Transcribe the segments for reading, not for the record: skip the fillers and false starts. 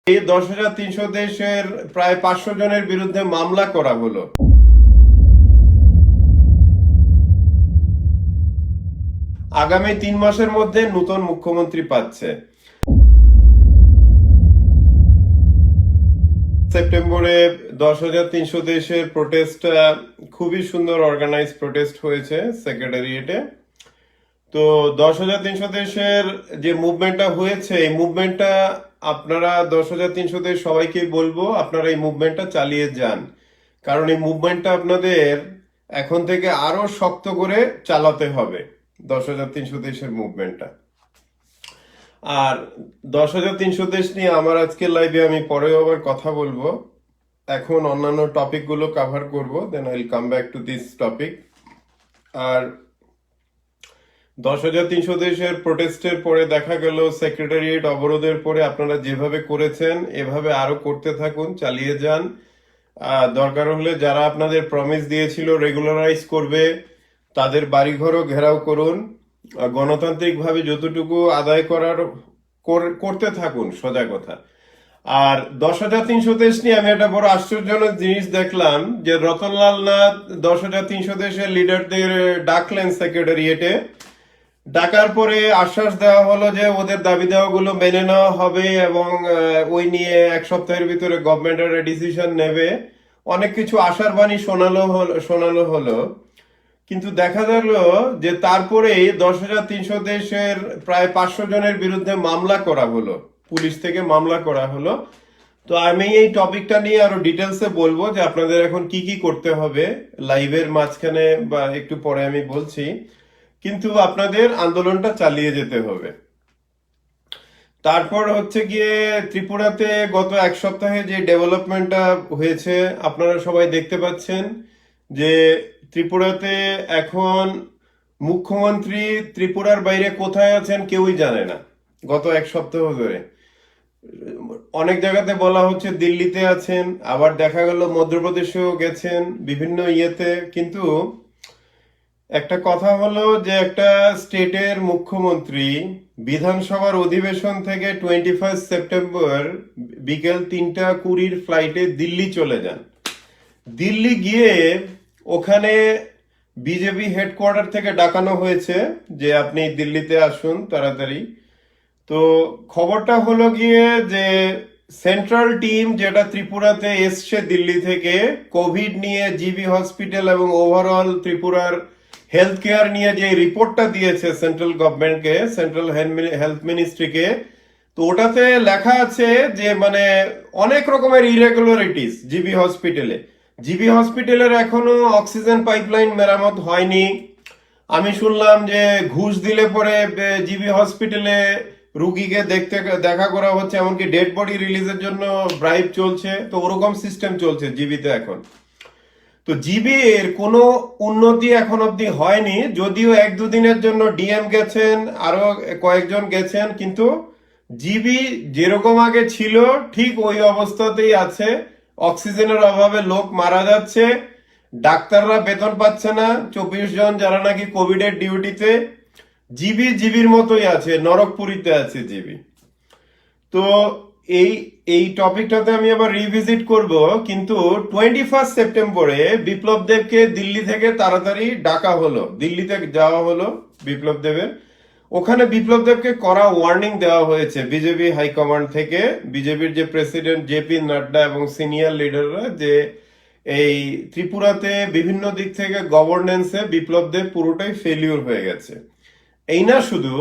এই 10,300 দেশের প্রায় 500 জনের বিরুদ্ধে মামলা করা হলো। আগামী 3 মাসের মধ্যে নতুন মুখ্যমন্ত্রী পাচ্ছে। সেপ্টেম্বরে 10,300 দেশের প্রোটেস্ট খুবই সুন্দর অর্গানাইজ প্রোটেস্ট হয়েছে সেক্রেটারিয়েটে। তো 10,300 দেশের যে মুভমেন্টটা হয়েছে, এই মুভমেন্টটা আপনারা 10,300 দেশ সবাইকে বলবো আপনারা এই মুভমেন্টটা চালিয়ে যান, কারণ এই মুভমেন্টটা আপনাদের এখন থেকে আরো শক্ত করে চালাতে হবে। 10,300 দেশের মুভমেন্টটা। আর 10,300 দেশ নিয়ে আমার আজকের লাইভে আমি পরেও আবার কথা বলবো। এখন অন্যান্য টপিক গুলো কভার করবো, then I will come back to this topic. আর 10,300 দেশের প্রোটেস্টের পরে দেখা গেল সেক্রেটারিয়েট অবরোধের পরে আপনারা যেভাবে করেছেন এভাবে আরো করতে থাকুন, চালিয়ে যান। দরকার হলে যারা আপনাদের প্রমিস দিয়েছিল রেগুলারাইজ করবে তাদের বাড়িঘরও ঘেরাও করুন। গণতান্ত্রিকভাবে যতটুকু আদায় করার করতে থাকুন, সোজা কথা। আর 10,300 দেশ নিয়ে আমি একটা বড় আশ্চর্যজনক জিনিস দেখলাম যে রতনলাল নাথ 10,300 দেশের লিডারদের ডাকলেন সেক্রেটারিয়েটে। ডাকার পরে আশ্বাস দেওয়া হলো যে ওদের দাবি দেওয়াগুলো মেনে নেওয়া হবে এবং ওই নিয়ে 1 সপ্তাহের ভিতরে গভর্নমেন্টের ডিসিশন নেবে। অনেক কিছু আশার বাণী শোনালো হলো, কিন্তু দেখা গেল যে তারপরেই 10,300 দেশের প্রায় 500 জনের বিরুদ্ধে মামলা করা হলো, পুলিশ থেকে মামলা করা হলো। তো আমি এই টপিকটা নিয়ে আরো ডিটেলসে বলবো যে আপনাদের এখন কি কি করতে হবে, লাইভের মাঝখানে বা একটু পরে আমি বলছি, কিন্তু আপনাদের আন্দোলনটা চালিয়ে যেতে হবে। তারপর হচ্ছে গিয়ে ত্রিপুরাতে গত 1 সপ্তাহে যে ডেভেলপমেন্টটা হয়েছে আপনারা সবাই দেখতে পাচ্ছেন যে ত্রিপুরাতে এখন মুখ্যমন্ত্রী ত্রিপুরার বাইরে কোথায় আছেন কেউই জানে না। গত 1 সপ্তাহ ধরে অনেক জায়গাতে বলা হচ্ছে দিল্লিতে আছেন, আবার দেখা গেল মধ্যপ্রদেশেও গেছেন, বিভিন্ন ইয়েতে। কিন্তু একটা কথা হলো যে একটা স্টেটের মুখ্যমন্ত্রী বিধানসভার অধিবেশন থেকে 21 সেপ্টেম্বর বিকেল 3:20 ফ্লাইটে দিল্লি চলে যান। দিল্লি গিয়ে ওখানে বিজেপি হেডকোয়ার্টার থেকে ডাকানো হয়েছে যে আপনি দিল্লিতে আসুন তাড়াতাড়ি। তো খবরটা হলো গিয়ে যে সেন্ট্রাল টিম যেটা ত্রিপুরাতে এসছে দিল্লি থেকে কোভিড নিয়ে জিবি হসপিটাল এবং ওভারঅল ত্রিপুরার হেলথ কেয়ার নিয়ে যে রিপোর্টটা দিয়েছে সেন্ট্রাল গভর্নমেন্টকে, সেন্ট্রাল হেলথ মিনিস্ট্রিকে, তো ওটাতে লেখা আছে যে মানে অনেক রকমের ইরেগুলারিটিস জিবি হসপিটালের এখনো অক্সিজেন পাইপলাইন মেরামত হয়নি। আমি শুনলাম যে ঘুষ দিলে পরে জিবি হসপিটালে রুগীকে দেখা করা হচ্ছে, এমনকি ডেড বডি রিলিজের জন্য ব্রাইব চলছে। তো ওরকম সিস্টেম চলছে জিবিতে এখন। তো জিবি এর কোনো উন্নতি এখন অব্দি হয়নি, যদিও 1-2 দিনের জন্য ডিএম গেছেন, আরো কয়েকজন গেছেন, কিন্তু জিবি যেরকম আগে ছিল ঠিক ওই অবস্থাতেই আছে। অক্সিজেনের অভাবে লোক মারা যাচ্ছে, ডাক্তাররা বেতন পাচ্ছে না, 24 জন যারা নাকি কোভিডের ডিউটিতে। জিবির মতোই আছে, নরকপুরীতে আছে জিবি। তো এই এই টপিকটাতে আমি আবার রিভিজিট করব, কিন্তু 21 সেপ্টেম্বরে বিপ্লব দেবকে দিল্লি থেকে তাড়াতাড়ি ডাকা হলো, দিল্লিতে যাওয়া হলো বিপ্লব দেবের। ওখানে বিপ্লব দেবকে কড়া ওয়ার্নিং দেওয়া হয়েছে বিজেপি হাইকমান্ড থেকে, বিজেপির যে প্রেসিডেন্ট জেপি নাড্ডা এবং সিনিয়র লিডাররা, যে এই ত্রিপুরাতে বিভিন্ন দিক থেকে গভর্নেন্সে বিপ্লব দেব পুরোটাই ফেলিউর হয়ে গেছে। এই না শুধু,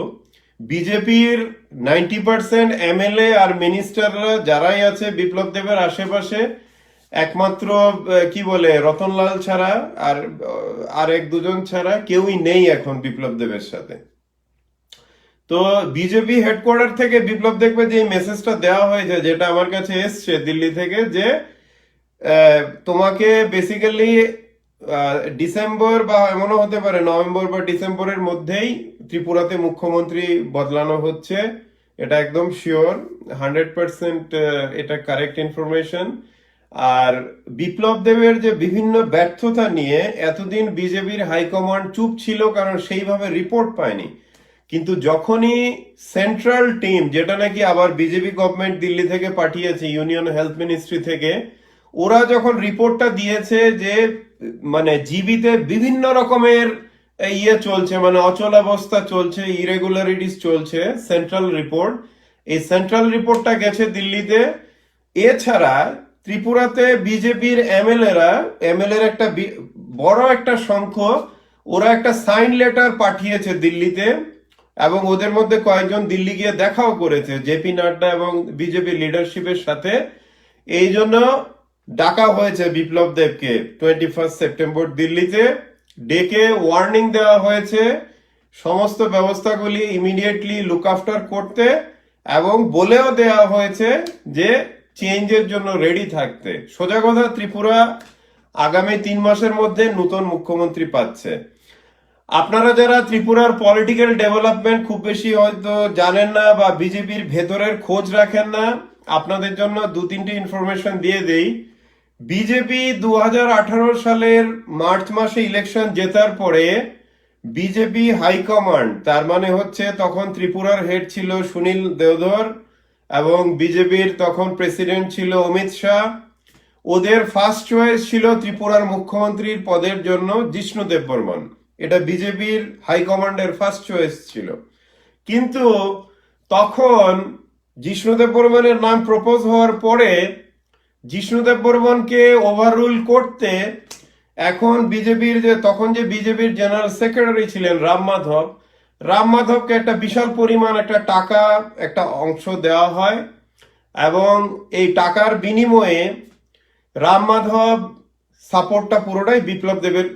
বিজেপির 90% এমএলএ আর মিনিস্টাররা যারাই আছে বিপ্লব দেবের আশেপাশে, একমাত্র কি বলে রতনলাল ছাড়া আর 1-2 জন ছাড়া কেউই নেই এখন বিপ্লব দেবের সাথে। তো বিজেপি হেডকোয়ার্টার থেকে বিপ্লব দেবকে যে মেসেজটা দেওয়া হয়েছে, যেটা আমার কাছে এসছে দিল্লি থেকে, যে তোমাকে বেসিক্যালি ডিসেম্বর বা এমনও হতে পারে নভেম্বর বা ডিসেম্বরের মধ্যেই ত্রিপুরাতে মুখ্যমন্ত্রী বদলানো হচ্ছে। এটা একদম শিওর, 100% এটা কারেক্ট ইনফরমেশন। আর বিপ্লব দেবের যে বিভিন্ন ব্যর্থতা নিয়ে এতদিন বিজেপির হাইকমান্ড চুপ ছিল, কারণ সেইভাবে রিপোর্ট পায়নি। কিন্তু যখনই সেন্ট্রাল টিম, যেটা নাকি আবার বিজেপি গভর্নমেন্ট দিল্লি থেকে পাঠিয়েছে, ইউনিয়ন হেলথ মিনিস্ট্রি থেকে, ওরা যখন রিপোর্টটা দিয়েছে যে মানে জিবিতে বিভিন্ন রকমের চলছে, মানে অচলাবস্থা চলছে, ইরেগুলারিটিস চলছে, সেন্ট্রাল রিপোর্ট, এই সেন্ট্রাল রিপোর্টটা গেছে দিল্লিতে। এছাড়া ত্রিপুরাতে বিজেপির এমএলএর একটা বড় একটা সংখ্যক, ওরা একটা সাইন লেটার পাঠিয়েছে দিল্লিতে, এবং ওদের মধ্যে কয়েকজন দিল্লি গিয়ে দেখাও করেছে জেপি নাড্ডা এবং বিজেপি লিডারশিপের সাথে। এই জন্য ডাকা হয়েছে বিপ্লব দেবকে 21 সেপ্টেম্বর দিল্লিতে, ডেকে ওয়ার্নিং দেওয়া হয়েছে সমস্ত ব্যবস্থাগুলি ইমিডিয়েটলি লুক আফটার করতে, এবং বলেও দেওয়া হয়েছে যে চেঞ্জের জন্য রেডি থাকতে। সোজা কথা, ত্রিপুরা আগামী 3 মাসের মধ্যে নতুন মুখ্যমন্ত্রী পাচ্ছে। আপনারা যারা ত্রিপুরার পলিটিক্যাল ডেভেলপমেন্ট খুব বেশি হয়তো জানেন না বা বিজেপির ভেতরের খোঁজ রাখেন না, আপনাদের জন্য 2-3টি ইনফরমেশন দিয়ে দেই। বিজেপি 2018 সালের মার্চ মাসে ইলেকশন জেতার পরে বিজেপি হাইকমান্ড, তার মানে হচ্ছে তখন ত্রিপুরার হেড ছিল সুনীল দেওধর এবং বিজেপির তখন প্রেসিডেন্ট ছিল অমিত শাহ, ওদের ফার্স্ট চয়েস ছিল ত্রিপুরার মুখ্যমন্ত্রীর পদের জন্য জিষ্ণু দেববর্মন। এটা বিজেপির হাইকমান্ডের ফার্স্ট চয়েস ছিল। কিন্তু তখন জিষ্ণু দেববর্মনের নাম প্রপোজ হওয়ার পরে জিষ্ণু দেববর্মনকে ওভাররুল করতে এখন বিজেপির যে বিজেপির জেনারেল সেক্রেটারি ছিলেন রাম মাধবকে একটা বিশাল পরিমাণ একটা টাকা, একটা অংশ দেওয়া হয়, এবং এই টাকার বিনিময়ে রাম মাধব সাপোর্টটা পুরোটাই বিপ্লব দেবের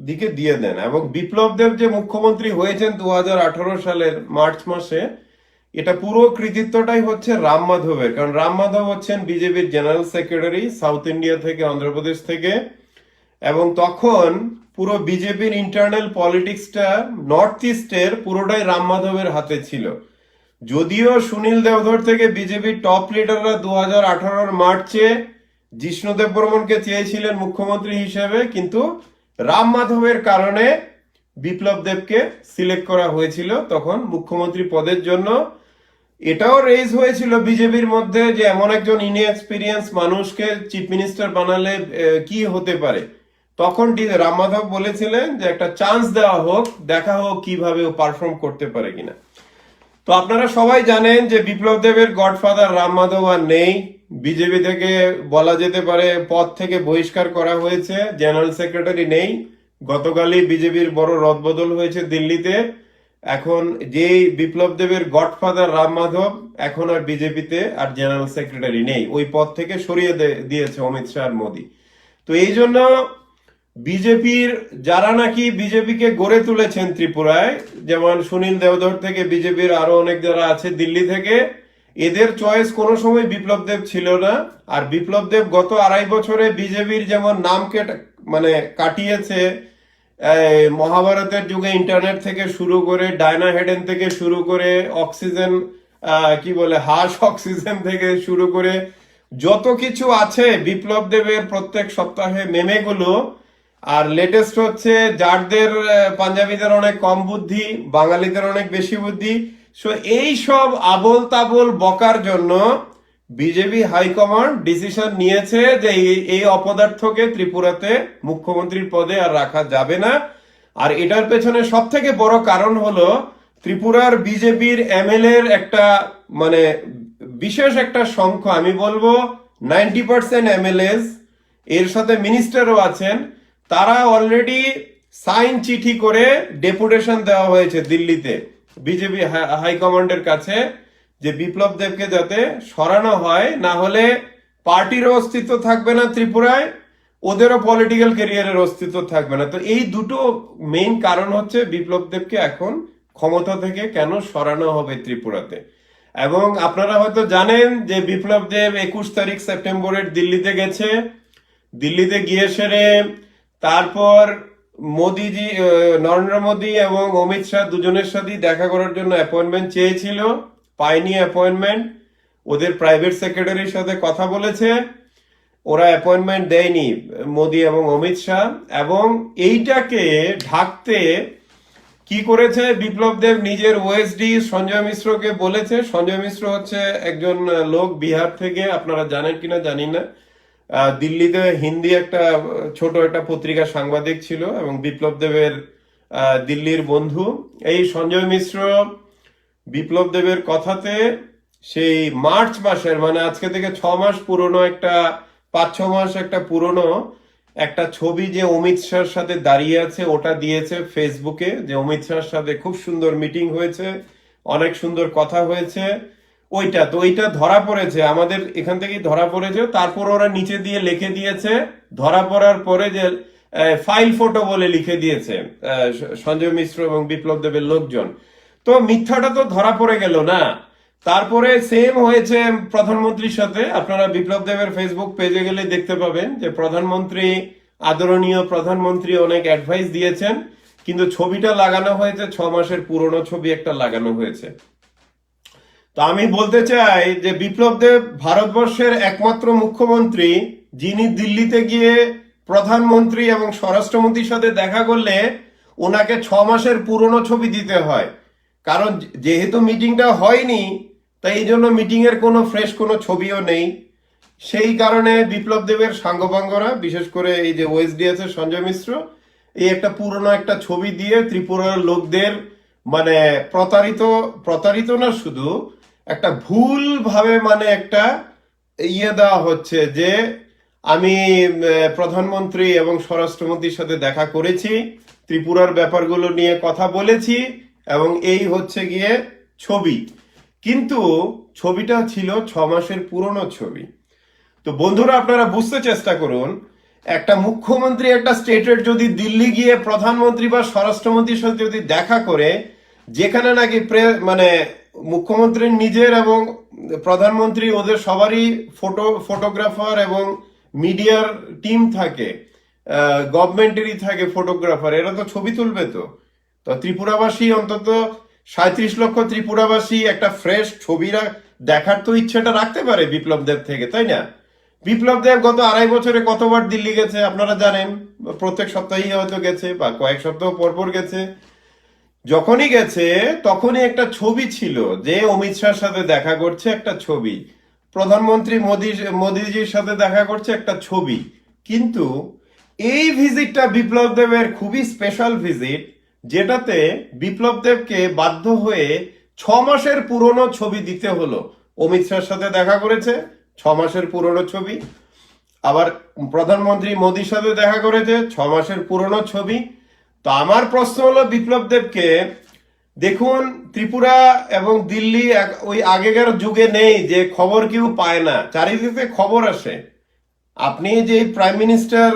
দিকে দিয়ে দেন, এবং বিপ্লব দেব যে মুখ্যমন্ত্রী হয়েছেন 2018 সালের মার্চ মাসে, এটা পুরো কৃতিত্বটাই হচ্ছে রাম মাধবের। কারণ রাম মাধব হচ্ছেন বিজেপির জেনারেল সেক্রেটারি সাউথ ইন্ডিয়া থেকে, অন্ধ্রপ্রদেশ থেকে, এবং তখন পুরো বিজেপির ইন্টারনাল পলিটিক্সটা নর্থ ইস্টের পুরোটাই রাম মাধবের হাতে ছিল। যদিও সুনীল দেওধর থেকে বিজেপির টপ লিডাররা 2018 মার্চে জিষ্ণু দেববর্মনকে চেয়েছিলেন মুখ্যমন্ত্রী হিসেবে, কিন্তু রাম মাধবের কারণে বিপ্লব দেবকে সিলেক্ট করা হয়েছিল তখন মুখ্যমন্ত্রী পদের জন্য। এটাও রেজ হয়েছিল বিজেপির মধ্যে যে এমন একজন ইনএক্সপিরিয়েন্স মানুষকে চিফ মিনিস্টার বানালে কি হতে পারে। তখন রাম মাধব বলেছিলেন যে একটা চান্স দেওয়া হোক, দেখা হোক কিভাবে ও পারফর্ম করতে পারে কিনা। তো আপনারা সবাই জানেন যে বিপ্লব দেবের গডফাদার রাম মাধব আর নেই, বিজেপি থেকে বলা যেতে পারে পদ থেকে বহিষ্কার করা হয়েছে, জেনারেল সেক্রেটারি নেই। গতকালই বিজেপির বড় রদবদল হয়েছে দিল্লিতে। এখন যে বিপ্লব দেবের গডফাদার রাম মাধব এখন আর বিজেপিতে আর জেনারেল সেক্রেটারি নেই, ওই পদ থেকে সরিয়ে দিয়েছে অমিত শাহ আর মোদী। তো এই জন্য বিজেপির যারা নাকি বিজেপিকে গড়ে তুলেছেন ত্রিপুরায়, যেমন সুনীল দেওধর থেকে বিজেপির আরো অনেক যারা আছে দিল্লি থেকে, এদের চয়েস কোনো সময় বিপ্লব দেব ছিল না। আর বিপ্লব দেব গত 2.5 বছরে বিজেপির যেমন নামকে মানে কাটিয়েছে, মহাভারতের যুগে ইন্টারনেট থেকে শুরু করে, ডায়না হেডেন থেকে শুরু করে, অক্সিজেন কি বলে হাস অক্সিজেন থেকে শুরু করে যত কিছু আছে বিপ্লব দেবের প্রত্যেক সপ্তাহে মেমেগুলো। আর লেটেস্ট হচ্ছে যারদের পাঞ্জাবিদের অনেক কম বুদ্ধি, বাঙালিদের অনেক বেশি বুদ্ধি। সো এই সব আবোল তাবোল বকার জন্য বিজেপি হাইকমান্ড ডিসিশন নিয়েছে যে এই অপদার্থকে ত্রিপুরাতে মুখ্যমন্ত্রীর পদে আর রাখা যাবে না। আর এটার পেছনে সব থেকে বড় কারণ হলো ত্রিপুরার বিজেপির এমএলএ এর একটা মানে বিশেষ একটা সংখ্যা, আমি বলবো 90% এমএলএস, এর সাথে মিনিস্টারও আছেন, তারা অলরেডি সাইন চিঠি করে ডেপুটেশন দেওয়া হয়েছে দিল্লিতে বিজেপি হাইকমান্ডের কাছে যে বিপ্লব দেবকে যাতে সরানো হয়, না হলে পার্টিরও অস্তিত্ব থাকবে না ত্রিপুরায়, ওদেরও পলিটিক্যাল ক্যারিয়ারের অস্তিত্ব থাকবে না। তো এই দুটো মেইন কারণ হচ্ছে বিপ্লব দেবকে এখন ক্ষমতা থেকে কেন সরানো হবে ত্রিপুরাতে। এবং আপনারা হয়তো জানেন যে বিপ্লব দেব 21 তারিখ সেপ্টেম্বরের দিল্লিতে গেছে, দিল্লিতে গিয়ে সেরে তারপর মোদিজি, নরেন্দ্র মোদী এবং অমিত শাহ দুজনের সাথেই দেখা করার জন্য অ্যাপয়েন্টমেন্ট চেয়েছিল, পায়নি অ্যাপয়েন্টমেন্ট। ওদের প্রাইভেট সেক্রেটারির সাথে কথা বলেছে, ওরা অ্যাপয়েন্টমেন্ট দেয়নি মোদী এবং অমিত শাহ। এবং এইটাকে ঢাকতে কি করেছে, বিপ্লব দেব নিজের ওএসডি সঞ্জয় মিশ্রকে বলেছে। সঞ্জয় মিশ্র হচ্ছে একজন লোক বিহার থেকে, আপনারা জানেন কিনা জানি না। দিল্লিতে হিন্দি একটা ছোট একটা পত্রিকার সাংবাদিক ছিল এবং বিপ্লব দেবের দিল্লির বন্ধু। এই সঞ্জয় মিশ্র বিপ্লব দেবের কথাতে সেই মার্চ মাসের, মানে আজকে থেকে 6 মাস পুরনো একটা, 5-6 মাস একটা পুরনো একটা ছবি যে অমিত শাহর সাথে দাঁড়িয়ে আছে, ওটা দিয়েছে ফেসবুকে, যে অমিত শাহর সাথে খুব সুন্দর মিটিং হয়েছে, অনেক সুন্দর কথা হয়েছে। ওইটা ধরা পড়েছে, আমাদের এখান থেকেই ধরা পড়েছে। তারপর ওরা নিচে দিয়ে লিখে দিয়েছে, ধরা পড়ার পরে যে ফাইল ফটো বলে লিখে দিয়েছে সঞ্জয় মিশ্র এবং বিপ্লব দেবের লোকজন। তো মিথ্যাটা তো ধরা পড়ে গেল না। তারপরে সেম হয়েছে প্রধানমন্ত্রীর সাথে। আপনারা বিপ্লব দেবের ফেসবুক পেজে গেলে দেখতে পাবেন যে প্রধানমন্ত্রী, আদরণীয় প্রধানমন্ত্রী অনেক অ্যাডভাইস দিয়েছেন, কিন্তু ছবিটা লাগানো হয়েছে 6 মাসের পুরনো ছবি একটা লাগানো হয়েছে। তো আমি বলতে চাই যে বিপ্লব দেব ভারতবর্ষের একমাত্র মুখ্যমন্ত্রী যিনি দিল্লিতে গিয়ে প্রধানমন্ত্রী এবং স্বরাষ্ট্রমন্ত্রীর সাথে দেখা করলে ওনাকে 6 মাসের পুরনো ছবি দিতে হয়। কারণ যেহেতু মিটিংটা হয়নি, তাই এই জন্য মিটিং এর কোনো ফ্রেশ কোনো ছবিও নেই। সেই কারণে বিপ্লব দেবের সাঙ্গপাঙ্গরা, বিশেষ করে এই যে ওএসডি আছে সঞ্জয় মিশ্র, এই একটা পুরনো একটা ছবি দিয়ে ত্রিপুরার লোকদের মানে প্রতারিত না, শুধু একটা ভুল ভাবে মানে একটা দেওয়া হচ্ছে যে আমি প্রধানমন্ত্রী এবং স্বরাষ্ট্রমন্ত্রীর সাথে দেখা করেছি, ত্রিপুরার ব্যাপারগুলো নিয়ে কথা বলেছি, এবং এই হচ্ছে গিয়ে ছবি। কিন্তু ছবিটা ছিল 6 মাসের পুরনো ছবি। তো বন্ধুরা, আপনারা বুঝতে চেষ্টা করুন, একটা মুখ্যমন্ত্রী একটা স্টেটের যদি দিল্লি গিয়ে প্রধানমন্ত্রী বা স্বরাষ্ট্রমন্ত্রীর সাথে যদি দেখা করে, যেখানে নাকি মানে মুখ্যমন্ত্রীর নিজের এবং প্রধানমন্ত্রী ওদের সবারই ফটোগ্রাফার এবং মিডিয়ার টিম থাকে, গভর্নমেন্টেরই থাকে ফটোগ্রাফার, এরা তো ছবি তুলবে। তো তো ত্রিপুরাবাসী, অন্তত 37 লক্ষ ত্রিপুরাবাসী একটা ফ্রেশ ছবিরা দেখার তো ইচ্ছেটা রাখতে পারে বিপ্লব দেব থেকে, তাই না? বিপ্লব দেব গত 2.5 বছরে কতবার দিল্লি গেছে আপনারা জানেন। প্রত্যেক সপ্তাহেই হয়তো গেছে বা কয়েক সপ্তাহ পর পর গেছে। যখনই গেছে তখনই একটা ছবি ছিল যে অমিত শাহর সাথে দেখা করছে, একটা ছবি, প্রধানমন্ত্রী মোদিজির সাথে দেখা করছে, একটা ছবি। কিন্তু এই ভিজিটটা বিপ্লব দেবের খুবই স্পেশাল ভিজিট, যেটাতে বিপ্লব দেবকে বাধ্য হয়ে 6 মাসের পুরনো ছবি দিতে হলো। অমিত শাহর সাথে দেখা করেছে, 6 মাসের পুরনো ছবি। আবার প্রধানমন্ত্রী মোদির সাথে দেখা করেছে, 6 মাসের পুরনো ছবি। তো আমার প্রশ্ন হলো বিপ্লব দেবকে, দেখুন ত্রিপুরা এবং দিল্লি ওই আগেকার যুগে নেই যে খবর কেউ পায় না, চারিদিকে খবর আসে। আপনি যে প্রাইম মিনিস্টার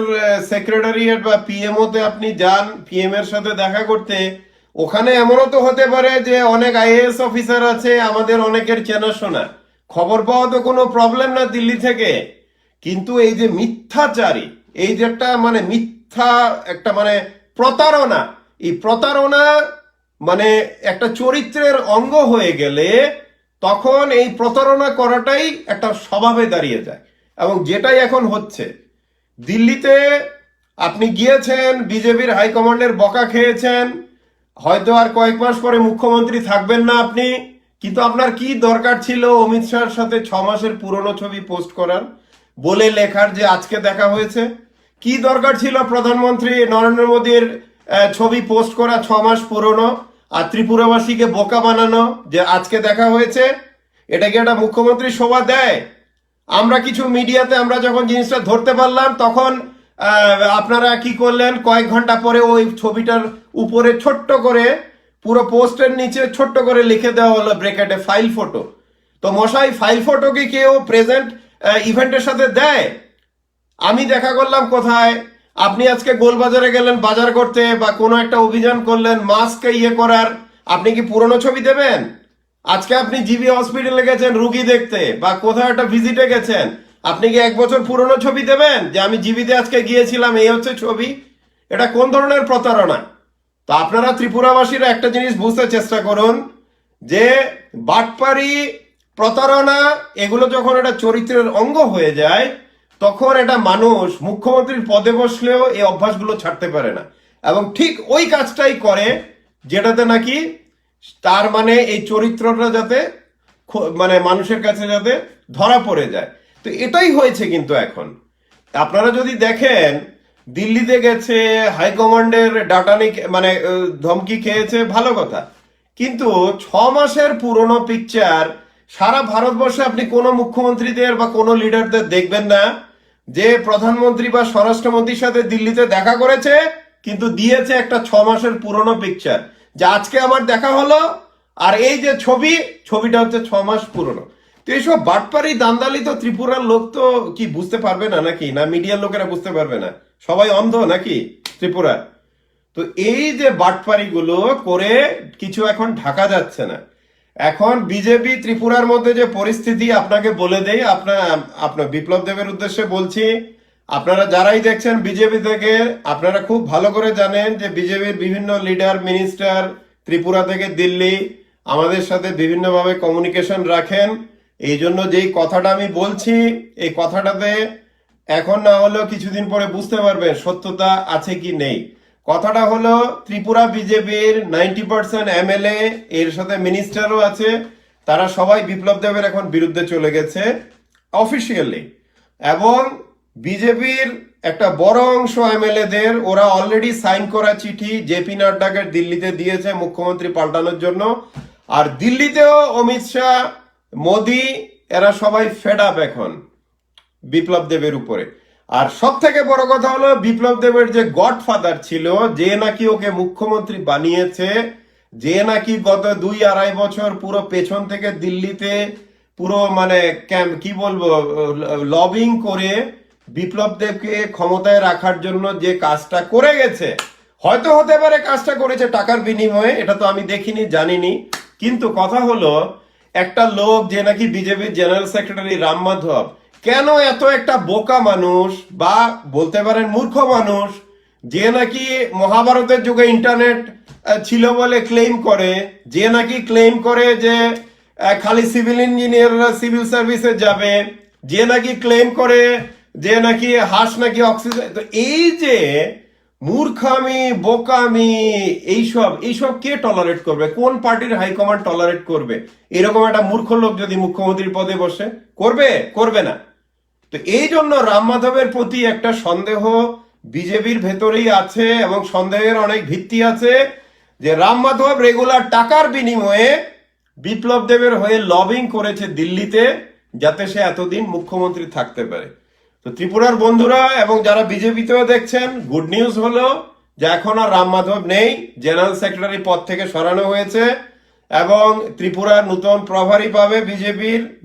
সেক্রেটারিয়েট বা পিএমও তে আপনি যান পিএম এর সাথে দেখা করতে, ওখানে এমনও তো হতে পারে যে অনেক আইএএস অফিসার আছে, আমাদের অনেকের চেনাশোনা, খবর পাওয়া তো কোনো প্রবলেম না দিল্লি থেকে। কিন্তু এই যে মিথ্যাচারী, এই যে একটা মানে মিথ্যা একটা মানে প্রতারণা, এই প্রতারণা মানে একটা চরিত্রের অঙ্গ হয়ে গেলে তখন এই প্রতারণা করাটাই একটা স্বভাবে দাঁড়িয়ে যায়। এবং যেটাই এখন হচ্ছে দিল্লিতে, আপনি গিয়েছেন বিজেপির হাইকমান্ডের বকা খেয়েছেন, হয়তো আর কয়েক মাস পরে মুখ্যমন্ত্রী থাকবেন না আপনি, কিন্তু আপনার কি দরকার ছিল অমিত শাহর সাথে 6 মাসের পুরনো ছবি পোস্ট করার, বলে লেখার যে আজকে দেখা হয়েছে? কি দরকার ছিল প্রধানমন্ত্রী নরেন্দ্র মোদীর ছবি পোস্ট করা 6 মাস পুরনো, আর ত্রিপুরাবাসীকে বোকা বানানো যে আজকে দেখা হয়েছে? এটা কি একটা মুখ্যমন্ত্রী শোভা দেয়? আমরা কিছু মিডিয়াতে আমরা যখন জিনিসটা ধরতে পারলাম, তখন আপনারা কি করলেন, কয়েক ঘন্টা পরে ওই ছবিটার উপরে ছোট্ট করে পুরো পোস্টের নিচে ছোট্ট করে লিখে দেওয়া হলো ব্রেকেটে ফাইল ফটো। তো মশাই, ফাইল ফটো কি কেউ প্রেজেন্ট ইভেন্টের সাথে দেয়? আমি দেখা করলাম কোথায়, আপনি আজকে গোলবাজারে গেলেন বাজার করতে বা কোনো একটা অভিযান করলেন মাস্ক করার, আপনি কি পুরনো ছবি দেবেন? আজকে আপনি জিবি হসপিটালে গেছেন রুগী দেখতে বা কোথাও একটা ভিজিটে গেছেন, আপনি কি 1 বছর পুরনো ছবি দেবেন যে আমি জিবিতে আজকে গিয়েছিলাম, এই হচ্ছে ছবি? এটা কোন ধরনের প্রতারণা? তো আপনারা ত্রিপুরাবাসীরা একটা জিনিস বুঝতে চেষ্টা করুন, যে বাটপারি, প্রতারণা, এগুলো যখন একটা চরিত্রের অঙ্গ হয়ে যায়, তখন এটা মানুষ মুখ্যমন্ত্রীর পদে বসলেও এই অভ্যাসগুলো ছাড়তে পারে না। এবং ঠিক ওই কাজটাই করে যেটাতে নাকি তার মানে এই চরিত্রটা যাতে মানে মানুষের কাছে যাতে ধরা পড়ে যায়। তো এটাই হয়েছে কিন্তু এখন আপনারা যদি দেখেন দিল্লিতে গেছে, হাইকমান্ডের ডাটানি মানে ধমকি খেয়েছে, ভালো কথা, কিন্তু 6 মাসের পুরনো পিকচার সারা ভারতবর্ষে আপনি কোনো মুখ্যমন্ত্রীদের বা কোনো লিডারদের দেখবেন না যে প্রধানমন্ত্রী বা স্বরাষ্ট্রমন্ত্রীর সাথে দিল্লিতে দেখা করেছে কিন্তু দিয়েছে একটা 6 মাসের পুরনো পিকচার, যে আজকে আমার দেখা হলো আর এই যে ছবিটা হচ্ছে 6 মাস পুরনো। তো এইসব বাটপারি দান্দালি তো ত্রিপুরার লোক তো কি বুঝতে পারবে না নাকি? না মিডিয়ার লোকেরা বুঝতে পারবে না? সবাই অন্ধ নাকি ত্রিপুরা? তো এই যে বাটপারি গুলো করে কিছু এখন ঢাকা যাচ্ছে না। এখন বিজেপি ত্রিপুরার মধ্যে যে পরিস্থিতি আপনাকে বলে দেই, আপনার বিপ্লব দেবের উদ্দেশ্যে বলছি, আপনারা যারাই দেখছেন বিজেপি থেকে আপনারা খুব ভালো করে জানেন যে বিজেপির বিভিন্ন লিডার মিনিস্টার ত্রিপুরা থেকে দিল্লি আমাদের সাথে বিভিন্নভাবে কমিউনিকেশন রাখেন। এই জন্য যেই কথাটা আমি বলছি এই কথাটাতে এখন না হলেও কিছুদিন পরে বুঝতে পারবেন সত্যতা আছে কি নেই। কথাটা হলো ত্রিপুরা বিজেপির 90% এমএলএ, এর সাথে মিনিস্টারও আছে, তারা সবাই বিপ্লব দেবের এখন বিরুদ্ধে চলে গেছে অফিসিয়ালি। এবং বিজেপির একটা বড় অংশ এমএলএদের ওরা অলরেডি সাইন করা চিঠি জেপি নাড্ডাকে দিল্লিতে দিয়েছে মুখ্যমন্ত্রী পাল্টানোর জন্য। আর দিল্লিতেও অমিত শাহ, মোদি এরা সবাই ফেড আপ এখন বিপ্লব দেবের উপরে। আর সব থেকে বড় কথা হলো বিপ্লব দেবের যে গডফাদার ছিল, যে নাকি ওকে মুখ্যমন্ত্রী বানিয়েছে, যে নাকি গত 2-2.5 বছর পুরো পেছন থেকে দিল্লিতে পুরো মানে কি বলবো লবিং করে বিপ্লব দেবকে ক্ষমতায় রাখার জন্য যে কাজটা করে গেছে, হয়তো হতে পারে কাজটা করেছে টাকার বিনিময়ে, এটা তো আমি দেখিনি জানিনি, কিন্তু কথা হলো একটা লোক যে নাকি বিজেপির জেনারেল সেক্রেটারি রাম মাধব কেন এত একটা বোকা মানুষ বা বলতে পারেন মূর্খ মানুষ, যে নাকি মহাভারতের যুগে ইন্টারনেট ছিল বলে ক্লেম করে, যে নাকি ক্লেম করে যে খালি সিভিল ইঞ্জিনিয়াররা সিভিল সার্ভিসে যাবে, যে নাকি ক্লেম করে যে নাকি হাঁস নাকি অক্সিজেন। তো এই যে মূর্খামি বোকামি এইসব কে টলারেট করবে? কোন পার্টির হাইকমান্ড টলারেট করবে এরকম একটা মূর্খ লোক যদি মুখ্যমন্ত্রীর পদে বসে? করবে না। তো এই জন্য রাম মাধবের প্রতি একটা সন্দেহ বিজেপির ভেতরেই আছে এবং সন্দেহের অনেক ভিত্তি আছে যে রাম মাধব রেগুলার টাকার বিনিময়ে বিপ্লব দেবের হয়ে লবিং করেছে দিল্লিতে যাতে সে এতদিন মুখ্যমন্ত্রী থাকতে পারে। তো ত্রিপুরার বন্ধুরা এবং যারা বিজেপিতেও দেখছেন, গুড নিউজ হলো যে এখন আর রাম মাধব নেই, জেনারেল সেক্রেটারি পদ থেকে সরানো হয়েছে এবং ত্রিপুরার নতুন প্রভারী পাবে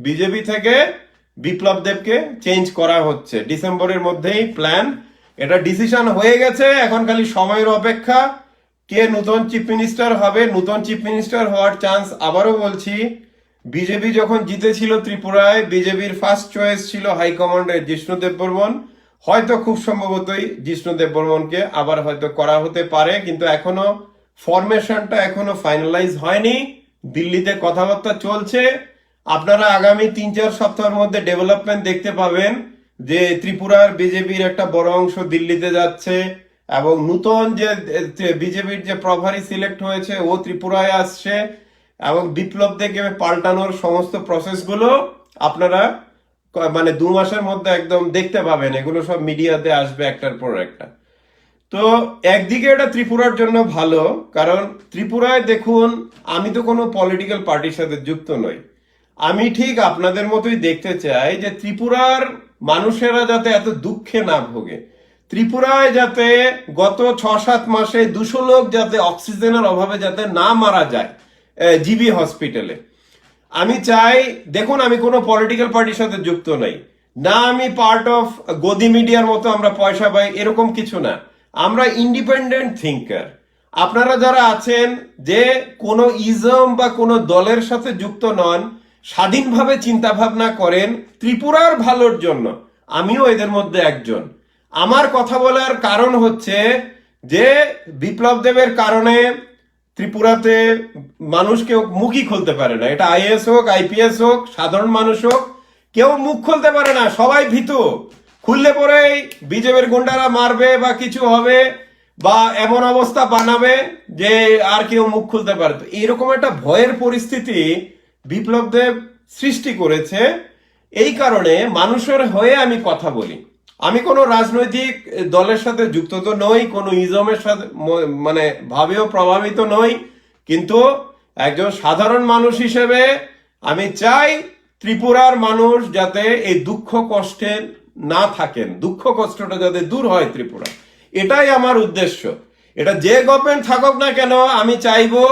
বিজেপি থেকে বিপ্লব দেবকে চেঞ্জ করা হচ্ছে ডিসেম্বরের মধ্যেই প্ল্যান। এটা ডিসিশন হয়ে গেছে, এখন খালি সময়ের অপেক্ষা কে নতুন চিফ মিনিস্টার হবে। নতুন চিফ মিনিস্টার হওয়ার চান্স, আবারও বলছি, বিজেপি যখন জিতেছিল ত্রিপুরায় বিজেপির ফার্স্ট চয়েস ছিল হাইকমান্ডের জিষ্ণু দেববর্মন, হয়তো খুব সম্ভবতই জিষ্ণু দেববর্মনকে আবার হয়তো করা হতে পারে, কিন্তু এখনো ফরমেশনটা এখনো ফাইনালাইজ হয়নি, দিল্লিতে কথাবার্তা চলছে। আপনারা আগামী 3-4 সপ্তাহের মধ্যে ডেভেলপমেন্ট দেখতে পাবেন যে ত্রিপুরার বিজেপির একটা বড় অংশ দিল্লিতে যাচ্ছে এবং নতুন যে বিজেপির যে প্রভারী সিলেক্ট হয়েছে ও ত্রিপুরায় আসছে এবং বিপ্লব দেবকে পাল্টানোর সমস্ত প্রসেসগুলো আপনারা মানে 2 মাসের মধ্যে একদম দেখতে পাবেন, এগুলো সব মিডিয়াতে আসবে একটার পর একটা। তো একদিকে এটা ত্রিপুরার জন্য ভালো, কারণ ত্রিপুরায় দেখুন আমি তো কোনো পলিটিক্যাল পার্টির সাথে যুক্ত নই, আমি ঠিক আপনাদের মতোই দেখতে চাই যে ত্রিপুরার মানুষেরা যাতে এত দুঃখে না ভোগে, ত্রিপুরায় যাতে গত 6-7 মাসে 200 লোক যাতে অক্সিজেনের অভাবে যাতে না মারা যায় জিবি হসপিটালে। আমি চাই, দেখুন আমি কোনো পলিটিক্যাল পার্টির সাথে যুক্ত নাই, না আমি পার্ট অফ গদি মিডিয়ার মতো আমরা পয়সা পাই এরকম কিছু না, আমরা ইন্ডিপেন্ডেন্ট থিঙ্কার। আপনারা যারা আছেন যে কোনো ইজম বা কোনো দলের সাথে যুক্ত নন, স্বাধীনভাবে চিন্তা ভাবনা করেন ত্রিপুরার ভালোর জন্য, আমিও এদের মধ্যে একজন। আমার কথা বলার কারণ হচ্ছে যে বিপ্লব দেবের কারণে ত্রিপুরাতে মানুষ কেউ মুখই খুলতে পারে না, এটা আইএস হোক আইপিএস হোক সাধারণ মানুষ হোক, কেউ মুখ খুলতে পারে না, সবাই ভীতু। খুললে পরেই বিজেপির গুন্ডারা মারবে বা কিছু হবে বা এমন অবস্থা বানাবে যে আর কেউ মুখ খুলতে পারে। তো এরকম একটা ভয়ের পরিস্থিতি বিপ্লব দেব সৃষ্টি করেছে। এই কারণে মানুষের হয়ে আমি কথা বলি। আমি কোনো রাজনৈতিক দলের সাথে যুক্ত তো নই, কোনো ইজমের সাথে মানে ভাবেও প্রভাবিত নই, কিন্তু একজন সাধারণ মানুষ হিসেবে আমি চাই ত্রিপুরার মানুষ যাতে এই দুঃখ কষ্টে না থাকেন, দুঃখ কষ্টটা যাতে দূর হয় ত্রিপুরা, এটাই আমার উদ্দেশ্য। এটা যে গভর্নমেন্ট থাকুক না কেন, আমি চাইবো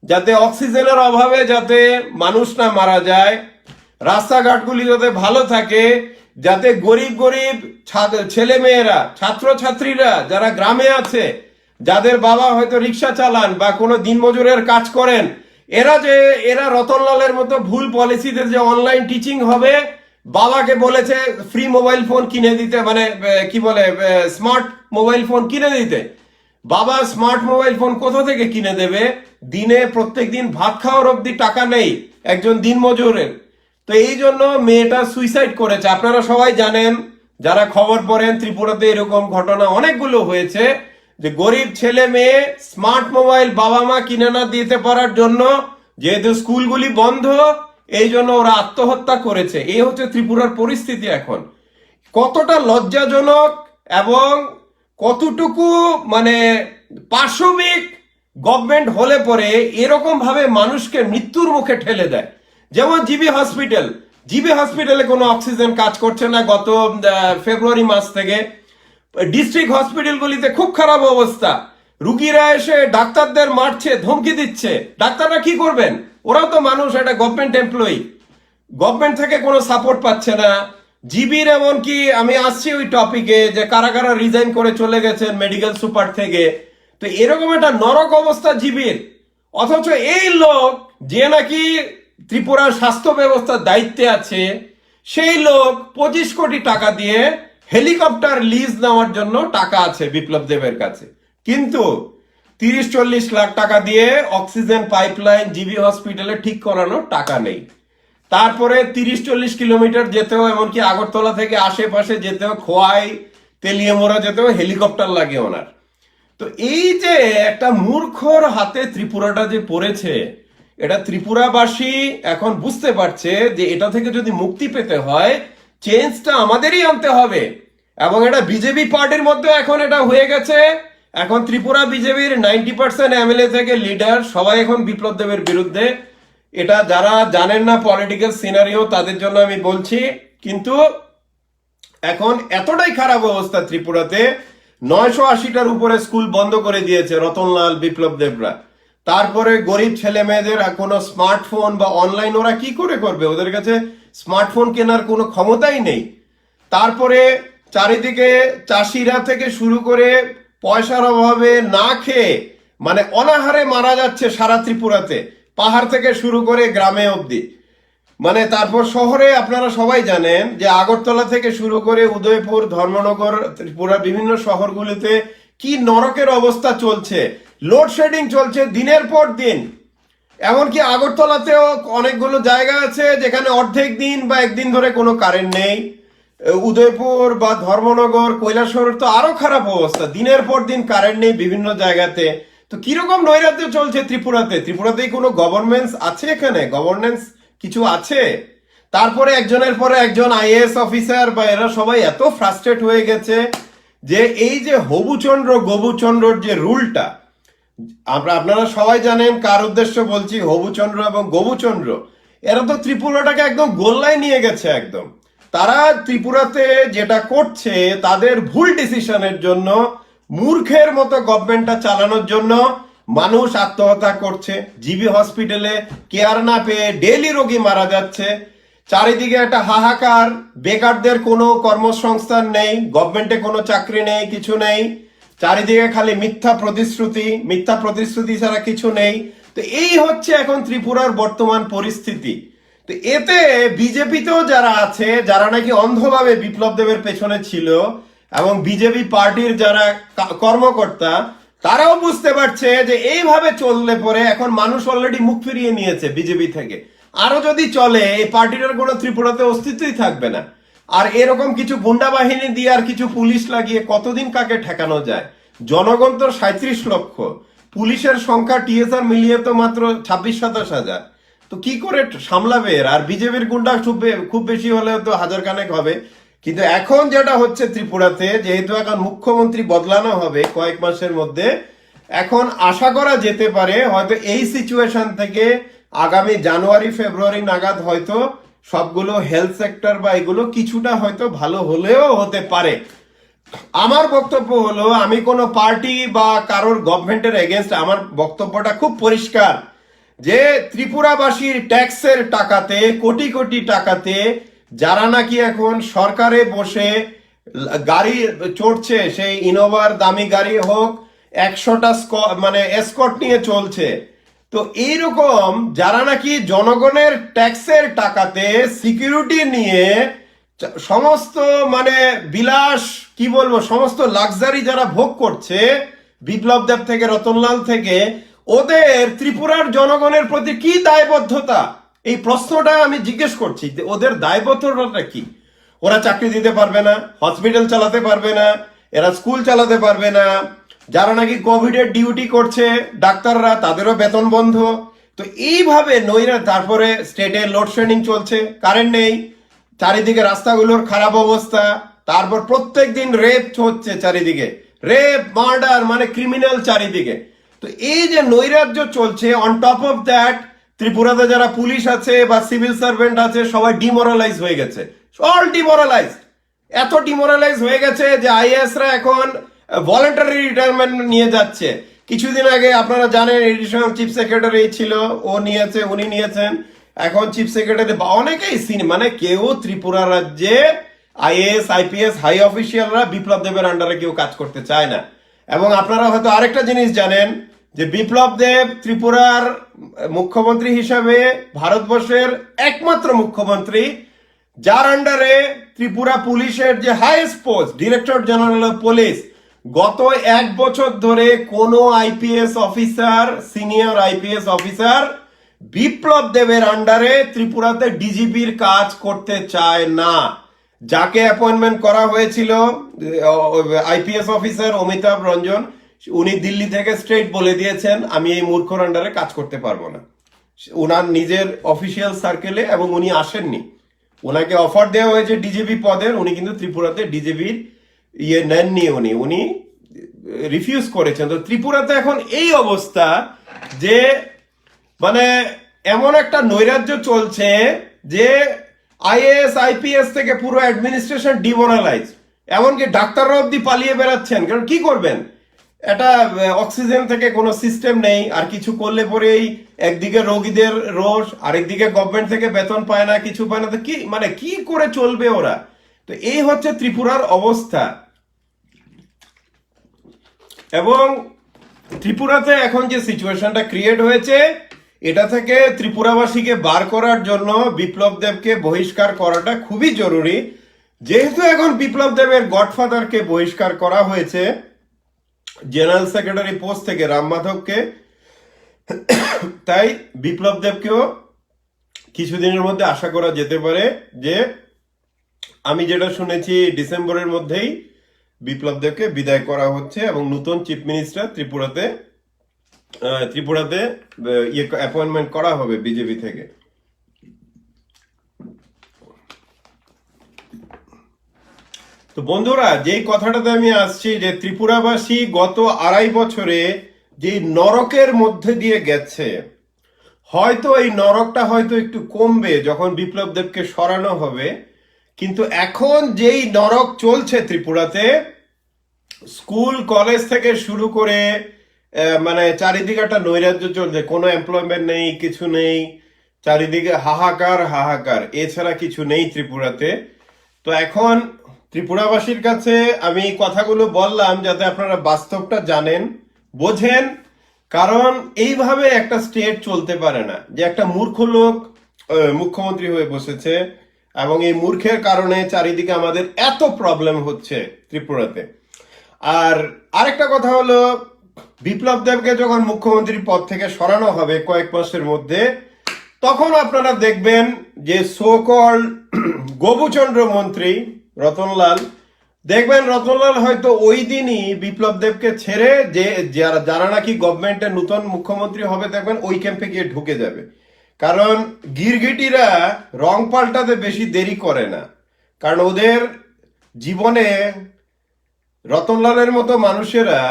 যাতে অক্সিজেনের অভাবে যাতে মানুষ না মারা যায়, রাস্তাঘাটগুলি যাতে ভালো থাকে, যাতে গরিব গরিব ছেলে মেয়েরা, ছাত্রছাত্রীরা যারা গ্রামে আছে, যাদের বাবা হয়তো রিক্সা চালান বা কোনো দিনমজুরের কাজ করেন, এরা রতনলালের মতো ভুল পলিসিতে যে অনলাইন টিচিং হবে, বাবাকে বলেছে ফ্রি মোবাইল ফোন কিনে দিতে, মানে কি বলে স্মার্ট মোবাইল ফোন কিনে দিতে। বাবা স্মার্ট মোবাইল ফোন কোথা থেকে কিনে দেবে? দিনে প্রত্যেক দিন ভাত খাওয়ার অব্দি টাকা নেই একজন দিনমজুরের। তো এই জন্য মেয়েটা সুইসাইড করেছে। আপনারা সবাই জানেন, যারা খবর পড়েন, ত্রিপুরাতে এরকম ঘটনা অনেকগুলো হয়েছে যে গরিব ছেলে মেয়ে স্মার্ট মোবাইল বাবা মা কিনে না দিতে পারার জন্য, যেহেতু স্কুলগুলি বন্ধ, এই জন্য ওরা আত্মহত্যা করেছে। এই হচ্ছে ত্রিপুরার পরিস্থিতি এখন। কতটা লজ্জাজনক এবং কতটুকু মানে পাশবিক গভর্নমেন্ট হলে পরে এরকম ভাবে মানুষকে মৃত্যুর মুখে ঠেলে দেয়। যেমন জিবি হসপিটালে কোনো অক্সিজেন কাজ করছে না গত ফেব্রুয়ারি মাস থেকে। ডিস্ট্রিক্ট হসপিটালগুলিতে খুব খারাপ অবস্থা, রুগীরা এসে ডাক্তারদের মারছে, ধমকি দিচ্ছে। ডাক্তাররা কি করবেন? ওরাও তো মানুষ, একটা গভর্নমেন্ট এমপ্লয়ি, গভর্নমেন্ট থেকে কোনো সাপোর্ট পাচ্ছে না। জিবির এমনকি আমি আসছি ওই টপিকে যে কারা কারা রিজাইন করে চলে গেছেন মেডিকেল সুপার থেকে। তো এরকম একটা নরক অবস্থা জিবির, অথচ এই লোক যে নাকি ত্রিপুরার স্বাস্থ্য ব্যবস্থার দায়িত্বে আছে, সেই লোক 25 কোটি টাকা দিয়ে হেলিকপ্টার লিজ নেওয়ার জন্য টাকা আছে বিপ্লব দেবের কাছে, কিন্তু 30-40 লাখ টাকা দিয়ে অক্সিজেন পাইপলাইন জিবি হসপিটালে ঠিক করানোর টাকা নেই। তারপরে 30-40 কিলোমিটার যেতেও, এমনকি আগরতলা থেকে আশেপাশে যেতেও, খোয়াই তেলিয়ামোড়া যেতেও হেলিকপ্টার লাগে ওনার। তো এই যে একটা মূর্খর হাতে ত্রিপুরাটা যে পড়েছে, এটা ত্রিপুরাবাসী এখন বুঝতে পারছে যে এটা থেকে যদি মুক্তি পেতে হয়, চেঞ্জটা আমাদেরই আনতে হবে। এবং এটা বিজেপি পার্টির মধ্যে এখন এটা হয়ে গেছে। এখন ত্রিপুরা বিজেপির 90% এমএলএ থেকে লিডার সবাই এখন বিপ্লব দেবের বিরুদ্ধে। এটা যারা জানেন না পলিটিক্যাল সিনারিও, তাদের জন্য আমি বলছি। কিন্তু এখন এতটাই খারাপ অবস্থা ত্রিপুরাতে, 980টার উপরে স্কুল বন্ধ করে দিয়েছে রতনলাল বিপ্লব দেবরা। তারপরে গরিব ছেলে মেয়েদের কোনো স্মার্টফোন বা অনলাইন ওরা কি করে করবে? ওদের কাছে স্মার্টফোন কেনার কোনো ক্ষমতাই নেই। তারপরে চারিদিকে চাষিরা থেকে শুরু করে পয়সার অভাবে না খেয়ে মানে অনাহারে মারা যাচ্ছে সারা ত্রিপুরাতে, পাহাড় থেকে শুরু করে গ্রামে অবধি। মানে তারপর শহরে আপনারা সবাই জানেন যে আগরতলা থেকে শুরু করে উদয়পুর, ধর্মনগর, ত্রিপুরা বিভিন্ন শহরগুলিতে কি নরকের অবস্থা চলছে। লোডশেডিং চলছে দিনের পর দিন। এমনকি আগরতলাতেও অনেকগুলো জায়গা আছে যেখানে অর্ধেক দিন বা একদিন ধরে কোনো কারেন্ট নেই। উদয়পুর বা ধর্মনগর, কৈলাসহর তো আরো খারাপ অবস্থা, দিনের পর দিন কারেন্ট নেই বিভিন্ন জায়গাতে। তো কিরকম নৈরাজ্য চলছে ত্রিপুরাতে? ত্রিপুরাতেই কোনো গভর্নমেন্ট আছে? এখানে গভর্নেন্স কিছু আছে? তারপরে একজনের পরে একজন আইএএস অফিসার বা এরা সবাই এত ফ্রাস্ট্রেট হয়ে গেছে যে এই যে হবুচন্দ্র গবুচন্দ্রর যে রুলটা, আপনারা সবাই জানেন কার উদ্দেশ্য বলছি, হবুচন্দ্র এবং গবুচন্দ্র। এরা তো ত্রিপুরাটাকে একদম গোল্লায় নিয়ে গেছে একদম। তারা ত্রিপুরাতে যেটা করছে, তাদের ভুল ডিসিশনের জন্য, মূর্খের মতো গভর্নমেন্টটা চালানোর জন্য মানুষ আত্মহত্যা করছে। জিবি হসপিটালে কেয়ার না পেয়ে ডেইলি রোগী মারা যাচ্ছে। চারিদিকে একটা হাহাকার, বেকারদের কোনো কর্মসংস্থান নেই, গভর্নমেন্টে কোনো চাকরি নেই, কিছু নেই। চারিদিকে খালি মিথ্যা প্রতিশ্রুতি ছাড়া কিছু নেই। তো এই হচ্ছে এখন ত্রিপুরার বর্তমান পরিস্থিতি। তো এতে বিজেপিতেও যারা আছে, যারা নাকি অন্ধভাবে বিপ্লব দেবের পেছনে ছিল, এবং বিজেপি পার্টির যারা কর্মকর্তা, তারাও বুঝতে পারছে যে এইভাবে চললে পরে এখন মানুষ অলরেডি মুখ ফিরিয়ে নিয়েছে বিজেপি থেকে। আরো যদি চলে, এই পার্টিটার কোনো ত্রিপুরাতে অস্তিত্বই থাকবে না। আর এরকম কিছু গুন্ডা বাহিনী দিয়ে আর কিছু পুলিশ লাগিয়ে কতদিন কাকে ঠেকানো যায়? জনগণ তো 37 লক্ষ, পুলিশের সংখ্যা টিএসআর মিলিয়ে তো মাত্র 26-27 হাজার। তো কি করে সামলাবে এর? আর বিজেপির গুন্ডা খুব বেশি হলে তো হাজার খানেক হবে। কিন্তু এখন যেটা হচ্ছে ত্রিপুরাতে, যেহেতু এখন মুখ্যমন্ত্রী বদলানো হবে কয়েক মাসের মধ্যে, এখন আশা করা যেতে পারে হয়তো এই সিচুয়েশন থেকে আগামী জানুয়ারি ফেব্রুয়ারি নাগাদ হয়তো সবগুলো হেলথ সেক্টর বা এগুলো কিছুটা হয়তো ভালো হলেও হতে পারে। আমার বক্তব্য হলো, আমি কোনো পার্টি বা কারোর গভর্নমেন্টের এগেনস্ট, আমার বক্তব্যটা খুব পরিষ্কার যে ত্রিপুরাবাসীর ট্যাক্সের টাকাতে, কোটি কোটি টাকাতে যারা নাকি এখন সরকারে বসে গাড়ি চড়ছে, সেই ইনোভার দামি গাড়ি হোক, 100টা মানে এসকর্ট নিয়ে চলছে, তো এইরকম যারা নাকি জনগণের ট্যাক্সের টাকাতে সিকিউরিটি নিয়ে সমস্ত মানে বিলাস, কি বলবো, সমস্ত লাক্সারি যারা ভোগ করছে, বিপ্লব দেব থেকে রতনলাল থেকে, ওদের ত্রিপুরার জনগণের প্রতি কি দায়বদ্ধতা? এই প্রশ্নটা আমি জিজ্ঞেস করছি যে ওদের দায়বদ্ধতাটা কি? ওরা চাকরি দিতে পারবে না, হসপিটাল চালাতে পারবে না, এরা স্কুল চালাতে পারবে না, যারা নাকি কোভিডের ডিউটি করছে ডাক্তাররা, তাদেরও বেতন বন্ধ। তো এইভাবে নইরা, তারপরে স্টেটে লোডশেডিং চলছে, কারেন্ট নেই, চারিদিকে রাস্তাগুলোর খারাপ অবস্থা, তারপর প্রত্যেক দিন রেপ হচ্ছে চারিদিকে, রেপ মার্ডার মানে ক্রিমিনাল চারিদিকে। তো এই যে নৈরাজ্য চলছে, অন টপ অফ দ্যাট ত্রিপুরাতে যারা পুলিশ আছে বা সিভিল সার্ভেন্ট আছে সবাই ডিমোরালাইজ হয়ে গেছে, অল ডিমোরালাইজ। এত ডিমোরালাইজ হয়ে গেছে যে আইএএসরা এখন ভলেন্টারি রিটায়ারমেন্ট নিয়ে যাচ্ছে। কিছুদিন আগে আপনারা জানেন এডিশনাল চিফ সেক্রেটারি ছিল, ও নিয়েছে, উনি নিয়েছেন। এখন চিফ সেক্রেটারি বা অনেকেই মানে কেউ ত্রিপুরা রাজ্যে আইএএস আইপিএস হাই অফিসিয়ালরা বিপ্লব দেবের আন্ডারে কেউ কাজ করতে চায় না। এবং আপনারা হয়তো আরেকটা জিনিস জানেন যে বিপ্লব দেব ত্রিপুরার মুখ্যমন্ত্রী হিসাবে ভারতবর্ষের একমাত্র মুখ্যমন্ত্রী যার আন্ডারে ত্রিপুরা পুলিশের যে highest post director general of police, গত 1 বছর ধরে কোনো IPS officer, senior IPS officer Biplab দেবের আন্ডারে ত্রিপুরাতে ডিজিপির কাজ করতে চায় না। যাকে অ্যাপয়েন্টমেন্ট করা হয়েছিল আইপিএস অফিসার অমিতাভ রঞ্জন, উনি দিল্লি থেকে স্ট্রেট বলে দিয়েছেন আমি এই মূর্খর আন্ডারে কাজ করতে পারবো না, ওনার নিজের অফিসিয়াল সার্কেলে, এবং উনি আসেননি। ওনাকে অফার দেওয়া হয়েছে ডিজিপি পদের, উনি কিন্তু ত্রিপুরাতে ডিজিপির নেননি, উনি রিফিউজ করেছেন। তো ত্রিপুরাতে এখন এই অবস্থা যে মানে এমন একটা নৈরাজ্য চলছে যে আইএএস আইপিএস থেকে পুরো অ্যাডমিনিস্ট্রেশন ডিমোরালাইজ, এমনকি ডাক্তাররা অব্দি পালিয়ে বেড়াচ্ছেন। কারণ কি করবেন, এটা অক্সিজেন থেকে কোনো সিস্টেম নেই, আর কিছু করলে পরেই একদিকে রোগীদের রোষ, আরেকদিকে গভর্নমেন্ট থেকে বেতন পায় না, কিছু পায় না। তো কি মানে কি করে চলবে ওরা? তো এই হচ্ছে ত্রিপুরার অবস্থা। এবং ত্রিপুরাতে এখন যে সিচুয়েশনটা ক্রিয়েট হয়েছে, এটা থেকে ত্রিপুরাবাসীকে বার করার জন্য বিপ্লব দেবকে বহিষ্কার করাটা খুবই জরুরি। যেহেতু এখন বিপ্লব দেবের গডফাদারকে বহিষ্কার করা হয়েছে জেনারেল সেক্রেটারি পোস্ট থেকে, রাম মাধবকে, তাই বিপ্লব দেবকেও কিছুদিনের মধ্যে আশা করা যেতে পারে যে, আমি যেটা শুনেছি ডিসেম্বরের মধ্যেই বিপ্লব দেবকে বিদায় করা হচ্ছে এবং নতুন চিফ মিনিস্টার ত্রিপুরাতে অ্যাপয়েন্টমেন্ট করা হবে বিজেপি থেকে। তো বন্ধুরা, যেই কথাটাতে আমি আসছি যে ত্রিপুরাবাসী গত 2.5 বছরে যে নরকের মধ্যে দিয়ে গেছে, হয়তো এই নরকটা হয়তো একটু কমবে যখন বিপ্লব দেবকে সরানো হবে। কিন্তু এখন যেই নরক চলছে ত্রিপুরাতে, স্কুল কলেজ থেকে শুরু করে মানে চারিদিকে একটা নৈরাজ্য চলছে, কোনো এমপ্লয়মেন্ট নেই, কিছু নেই, চারিদিকে হাহাকার হাহাকার, এছাড়া কিছু নেই ত্রিপুরাতে। তো এখন ত্রিপুরাবাসীর কাছে আমি কথাগুলো বললাম যাতে আপনারা বাস্তবটা জানেন, বোঝেন। কারণ এইভাবে একটা স্টেট চলতে পারে না যে একটা মূর্খ লোক মুখ্যমন্ত্রী হয়ে বসেছে, এবং এই মূর্খের কারণে চারিদিকে আমাদের এত প্রবলেম হচ্ছে ত্রিপুরাতে। আর আরেকটা কথা হলো, বিপ্লব দেবকে যখন মুখ্যমন্ত্রীর পদ থেকে সরানো হবে কয়েক মাসের মধ্যে, তখন আপনারা দেখবেন যে সো কল্ড গোবুচন্দ্র মন্ত্রী রতনলাল, দেখবেন রতনলাল হয়তো ওই দিনই বিপ্লব দেবকে ছেড়ে যে যারা যারা নাকি গভর্নমেন্টের নতুন মুখ্যমন্ত্রী হবে দেখবেন ওই ক্যাম্পে গিয়ে ঢুকে যাবে। কারণ গিরগিটিরা রং পাল্টাতে বেশি দেরি করে না, কারণ ওদের জীবনে রতনলালের মতো মানুষেরা,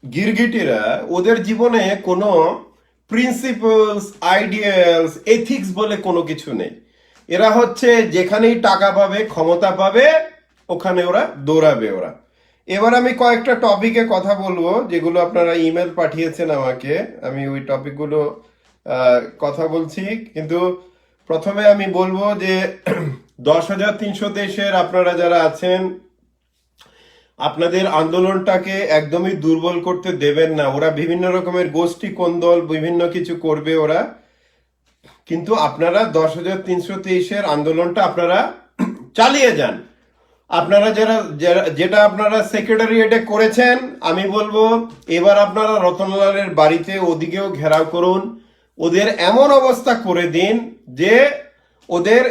গিরগিটিরা, ওদের জীবনে কোনো প্রিন্সিপালস, আইডিয়ালস, এথিক্স বলে কোনো কিছু নেই। এরা হচ্ছে যেখানেই টাকা পাবে, ক্ষমতা পাবে, ওখানে ওরা দৌড়াবে ওরা। এবার আমি কয়েকটা টপিকে কথা বলবো যেগুলো আপনারা ইমেল পাঠিয়েছেন আমাকে, আমি ওই টপিকগুলো কথা বলছি। কিন্তু প্রথমে আমি বলবো যে 10,323-এর আপনারা যারা আছেন, আপনাদের আন্দোলনটাকে একদমই দুর্বল করতে দেবেন না। ওরা বিভিন্ন রকমের গোষ্ঠী কোন্দল বিভিন্ন কিছু করবে ওরা, কিন্তু আপনারা 10,323-এর আন্দোলনটা আপনারা চালিয়ে যান। আপনারা যেটা আপনারা সেক্রেটারিয়েটে করেছেন, আমি বলবো এবার আপনারা রতনলালের বাড়িতে ওদিকেও ঘেরাও করুন, ওদের এমন অবস্থা করে দিন যে ওদের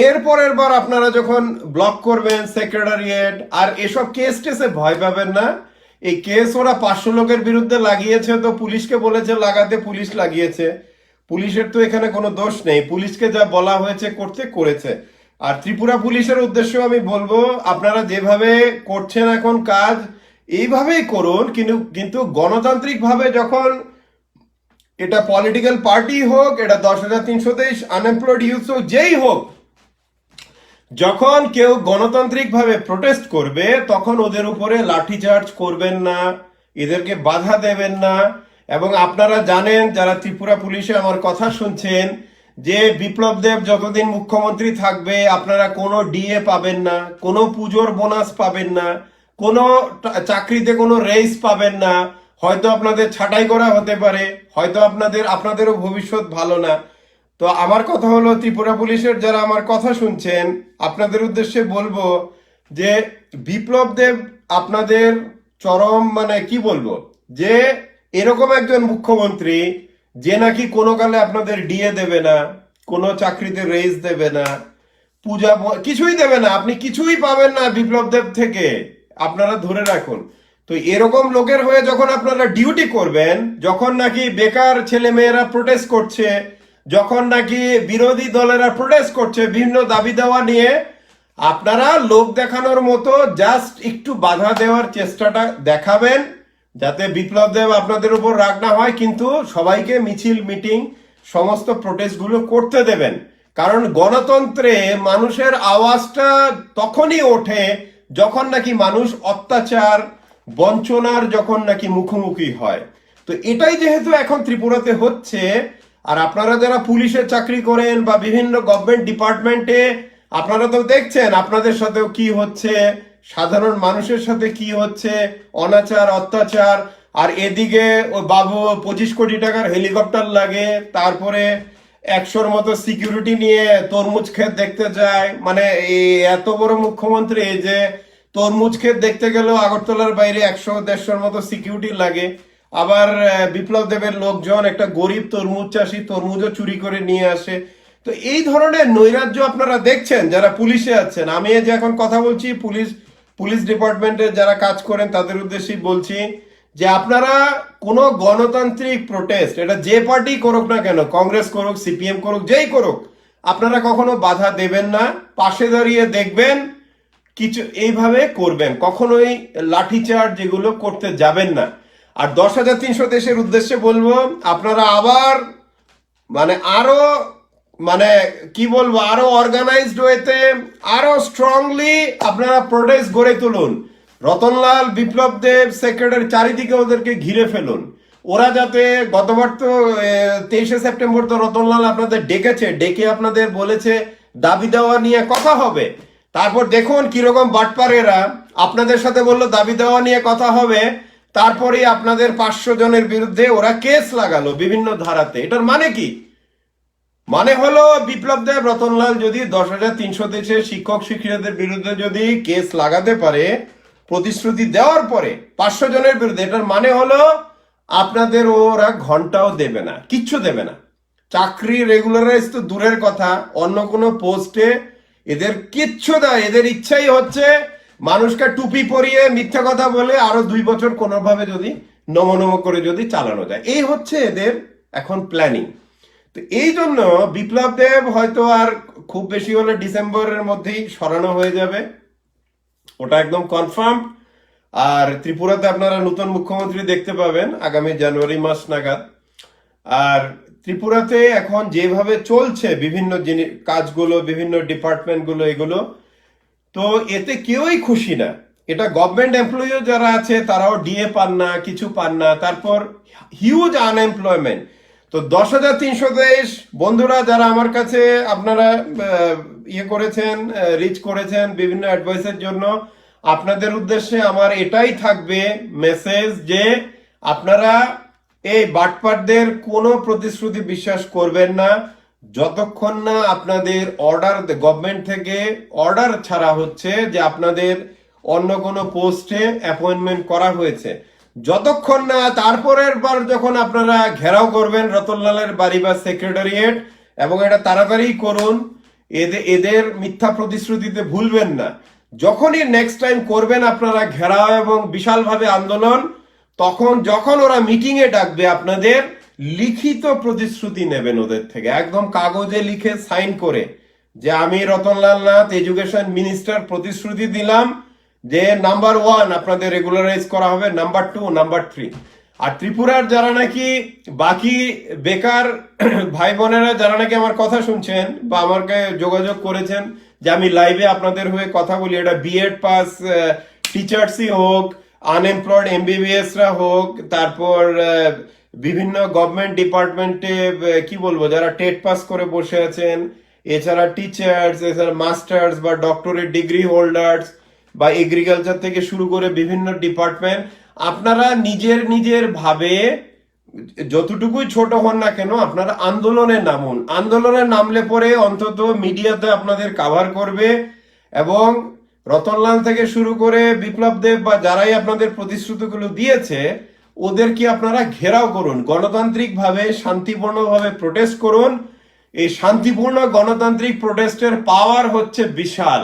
এর পরের বার আপনারা যখন ব্লক করবেন সেক্রেটারিয়েট, আর এসব কেস টেসে ভয় পাবেন না। এই কেস ওরা 500 লোকের বিরুদ্ধে লাগিয়েছে, তো পুলিশকে বলেছে লাগাতে, পুলিশ লাগিয়েছে। পুলিশের তো এখানে কোনো দোষ নেই, পুলিশকে যা বলা হয়েছে করতে করেছে। আর ত্রিপুরা পুলিশের উদ্দেশ্য আমি বলবো, আপনারা যেভাবে করছেন এখন কাজ এইভাবেই করুন, কিন্তু কিন্তু গণতান্ত্রিকভাবে, যখন এটা পলিটিক্যাল পার্টি হোক, এটা 10,323 আনএমপ্লয়েড ইউথ হোক, যেই হোক, যখন কেউ গণতান্ত্রিকভাবে প্রোটেস্ট করবে তখন ওদের উপরে লাঠিচার্জ করবেন না, এদেরকে বাধা দেবেন না। এবং আপনারা জানেন, যারা ত্রিপুরা পুলিশে আমার কথা শুনছেন, যে বিপ্লব দেব যতদিন মুখ্যমন্ত্রী থাকবে আপনারা কোনো ডিএ পাবেন না, কোনো পুজোর বোনাস পাবেন না, কোনো চাকরিতে কোনো রেইস পাবেন না, হয়তো আপনাদের ছাঁটাই করা হতে পারে, হয়তো আপনাদেরও ভবিষ্যৎ ভালো না। তো আমার কথা হলো, ত্রিপুরা পুলিশের যারা আমার কথা শুনছেন, আপনাদের উদ্দেশ্যে বলবো যে বিপ্লব দেব আপনাদের চরম, মানে কি বলবো, যে এরকম একজন মুখ্যমন্ত্রী যে নাকি কোনো কালে আপনাদের ডিএ দেবে না, কোনো চাকরিতে রেইজ দেবে না, কিছুই দেবে না, আপনি কিছুই পাবেন না বিপ্লব দেব থেকে, আপনারা ধরে রাখুন। তো এরকম লোকের হয়ে যখন আপনারা ডিউটি করবেন, যখন নাকি বেকার ছেলে মেয়েরা প্রোটেস্ট করছে, যখন নাকি বিরোধী দলেরা প্রোটেস্ট করছে বিভিন্ন দাবি দেওয়া নিয়ে, আপনারা লোক দেখানোর মতো জাস্ট একটু বাধা দেওয়ার চেষ্টাটা দেখাবেন, যাতে বিপ্লব দেব আপনাদের উপর রাগ না হয়, কিন্তু সবাইকে মিছিল মিটিং সমস্ত প্রোটেস্টগুলো করতে দেবেন। কারণ গণতন্ত্রে মানুষের আওয়াজটা তখনই ওঠে যখন নাকি মানুষ অত্যাচার, বঞ্চনার যখন নাকি মুখোমুখি হয়। তো এটাই যেহেতু এখন ত্রিপুরাতে হচ্ছে, আর আপনারা যারা পুলিশের চাকরি করেন বা বিভিন্ন গভর্নমেন্ট ডিপার্টমেন্টে, আপনারা তো দেখছেন আপনাদের সাথেও কি হচ্ছে, সাধারণ মানুষের সাথে কি হচ্ছে, অনাচার, অত্যাচার। আর এদিকে ও বাবু 25 কোটি টাকার হেলিকপ্টার লাগে, তারপরে 100-র মতো সিকিউরিটি নিয়ে তরমুজ ক্ষেত দেখতে যায়। মানে এই এত বড় মুখ্যমন্ত্রী যে তরমুজ ক্ষেত দেখতে গেলেও আগরতলার বাইরে 100-150-র মতো সিকিউরিটি লাগে। আবার বিপ্লব দেবের লোকজন একটা গরিব তরমুজ চাষি, তরমুজও চুরি করে নিয়ে আসে। তো এই ধরনের নৈরাজ্য আপনারা দেখছেন যারা পুলিশে আছেন। আমি এই যে এখন কথা বলছি, পুলিশ ডিপার্টমেন্টে যারা কাজ করেন তাদের উদ্দেশ্যেই বলছি যে আপনারা কোনো গণতান্ত্রিক প্রোটেস্ট, এটা যে পার্টি করুক না কেন, কংগ্রেস করুক, সিপিএম করুক, যেই করুক, আপনারা কখনো বাধা দেবেন না, পাশে দাঁড়িয়ে দেখবেন, কিছু এইভাবে করবেন, কখনোই লাঠিচার্জ যেগুলো করতে যাবেন না। আর 10,323-এর উদ্দেশ্যে বলবো, আপনারা আবার মানে আরো, মানে কি বলবো, আরো অর্গানাইজড ওয়েতে, আরো স্ট্রংলি আপনারা প্রোটেস্ট গড়ে তুলুন। রতনলাল, বিপ্লব দেব, সেক্রেটারি, চারিদিকে ওদেরকে ঘিরে ফেলুন। ওরা যাতে, গতবার তো 23শে সেপ্টেম্বর তো রতনলাল আপনাদের ডেকে আপনাদের বলেছে দাবি দেওয়া নিয়ে কথা হবে। তারপর দেখুন কিরকম বাটপারেরা, আপনাদের সাথে বললো দাবি দেওয়া নিয়ে কথা হবে, তারপরে আপনাদের 500 জনের বিরুদ্ধে ওরা কেস লাগালো বিভিন্ন ধারাতে। এটার মানে কি? মানে হলো বিপ্লব দেব, রতনলাল যদি 10,323 শিক্ষক শিক্ষিকাদের বিরুদ্ধে যদি কেস লাগাতে পারে প্রতিশ্রুতি দেওয়ার পরে 500 জনের বিরুদ্ধে, এটার মানে হলো আপনাদের ওরা ঘন্টাও দেবে না, কিচ্ছু দেবে না। চাকরি রেগুলারাইজ তো দূরের কথা, অন্য কোনো পোস্টে এদের কিচ্ছু দেয়, এদের ইচ্ছাই হচ্ছে মানুষকে টুপি পরিয়ে মিথ্যা কথা বলে আরো 2 বছর কোনোভাবে যদি নমনম করে যদি চালানো যায়, এই হচ্ছে এদের এখন প্ল্যানিং। তো এই জন্য বিপ্লব দেব হয়তো আর খুব বেশি হলে ডিসেম্বরের মধ্যেই সরানো হয়ে যাবে, ওটা একদম কনফার্ম। আর ত্রিপুরাতে আপনারা নতুন মুখ্যমন্ত্রী দেখতে পাবেন আগামী জানুয়ারি মাস নাগাদ। আর ত্রিপুরাতে এখন যেভাবে চলছে বিভিন্ন জিনিস কাজগুলো, বিভিন্ন ডিপার্টমেন্টগুলো, এগুলো তো এতে কেউই খুশি না। এটা গভর্নমেন্ট এমপ্লয়িও যারা আছে তারাও ডিএ পান না, কিছু পান না। তারপর হিউজ আনএমপ্লয়মেন্ট। তো 10,323 বন্ধুরা যারা আমার কাছে আপনারা ইয়ে করেছেন, রিচ করেছেন বিভিন্ন অ্যাডভাইসের জন্য, আপনাদের উদ্দেশ্যে আমার এটাই থাকবে মেসেজ যে আপনারা এই বাটপারদের কোনো প্রতিশ্রুতি বিশ্বাস করবেন না যতক্ষণ না আপনাদের অর্ডার গভর্নমেন্ট থেকে অর্ডার ছাড়া হচ্ছে যে আপনাদের অন্য কোনো পোস্টে অ্যাপয়েন্টমেন্ট করা হয়েছে, যতক্ষণ না তারপরের বার যখন আপনারা ঘেরাও করবেন রতনলালের বাড়ি বা সেক্রেটারিয়েট, এবং এটা তাড়াতাড়ি করুন, এদের মিথ্যা প্রতিশ্রুতিতে ভুলবেন না। যখনই নেক্সট টাইম করবেন আপনারা ঘেরাও এবং বিশালভাবে আন্দোলন, তখন যখন ওরা মিটিং এ ডাকবে আপনাদের লিখিত প্রতিশ্রুতি নেবেন ওদের থেকে, একদম কাগজে লিখে সাইন করে যে আমি রতনলাল নাথ এডুকেশন মিনিস্টার প্রতিশ্রুতি দিলাম যে নাম্বার 1 আপনাদের রেগুলারাইজ করা হবে, নাম্বার 2, নাম্বার 3। আর ত্রিপুরার যারা নাকি বাকি বেকার ভাই বোনেরা যারা নাকি আমার কথা শুনছেন বা আমাকে যোগাযোগ করেছেন যে আমি লাইভে আপনাদের হয়ে কথা বলি, এটা বিএড পাস টিচার্সই হোক, আনএমপ্লয়েড এমবিবিএসরা হোক, তারপর বিভিন্ন গভর্নমেন্ট ডিপার্টমেন্টে কি বলবো যারা টেট পাস করে বসে আছেন, এছাড়া টিচার্স, এছাড়া মাস্টার্স বা ডক্টরেট ডিগ্রি হোল্ডার্স বা এগ্রিকালচার থেকে শুরু করে বিভিন্ন ডিপার্টমেন্ট, আপনারা নিজের নিজের ভাবে যতটুকুই ছোট হন না কেন আপনারা আন্দোলনে নামুন। আন্দোলনে নামলে পরে অন্তত মিডিয়াতে আপনাদের কাভার করবে, এবং রতনলাল থেকে শুরু করে বিপ্লব দেব বা যারাই আপনাদের প্রতিশ্রুতিগুলো দিয়েছে ওদেরকে আপনারা ঘেরাও করুন, গণতান্ত্রিক ভাবে শান্তিপূর্ণভাবে প্রোটেস্ট করুন। এই শান্তিপূর্ণ গণতান্ত্রিক প্রোটেস্টের পাওয়ার হচ্ছে বিশাল।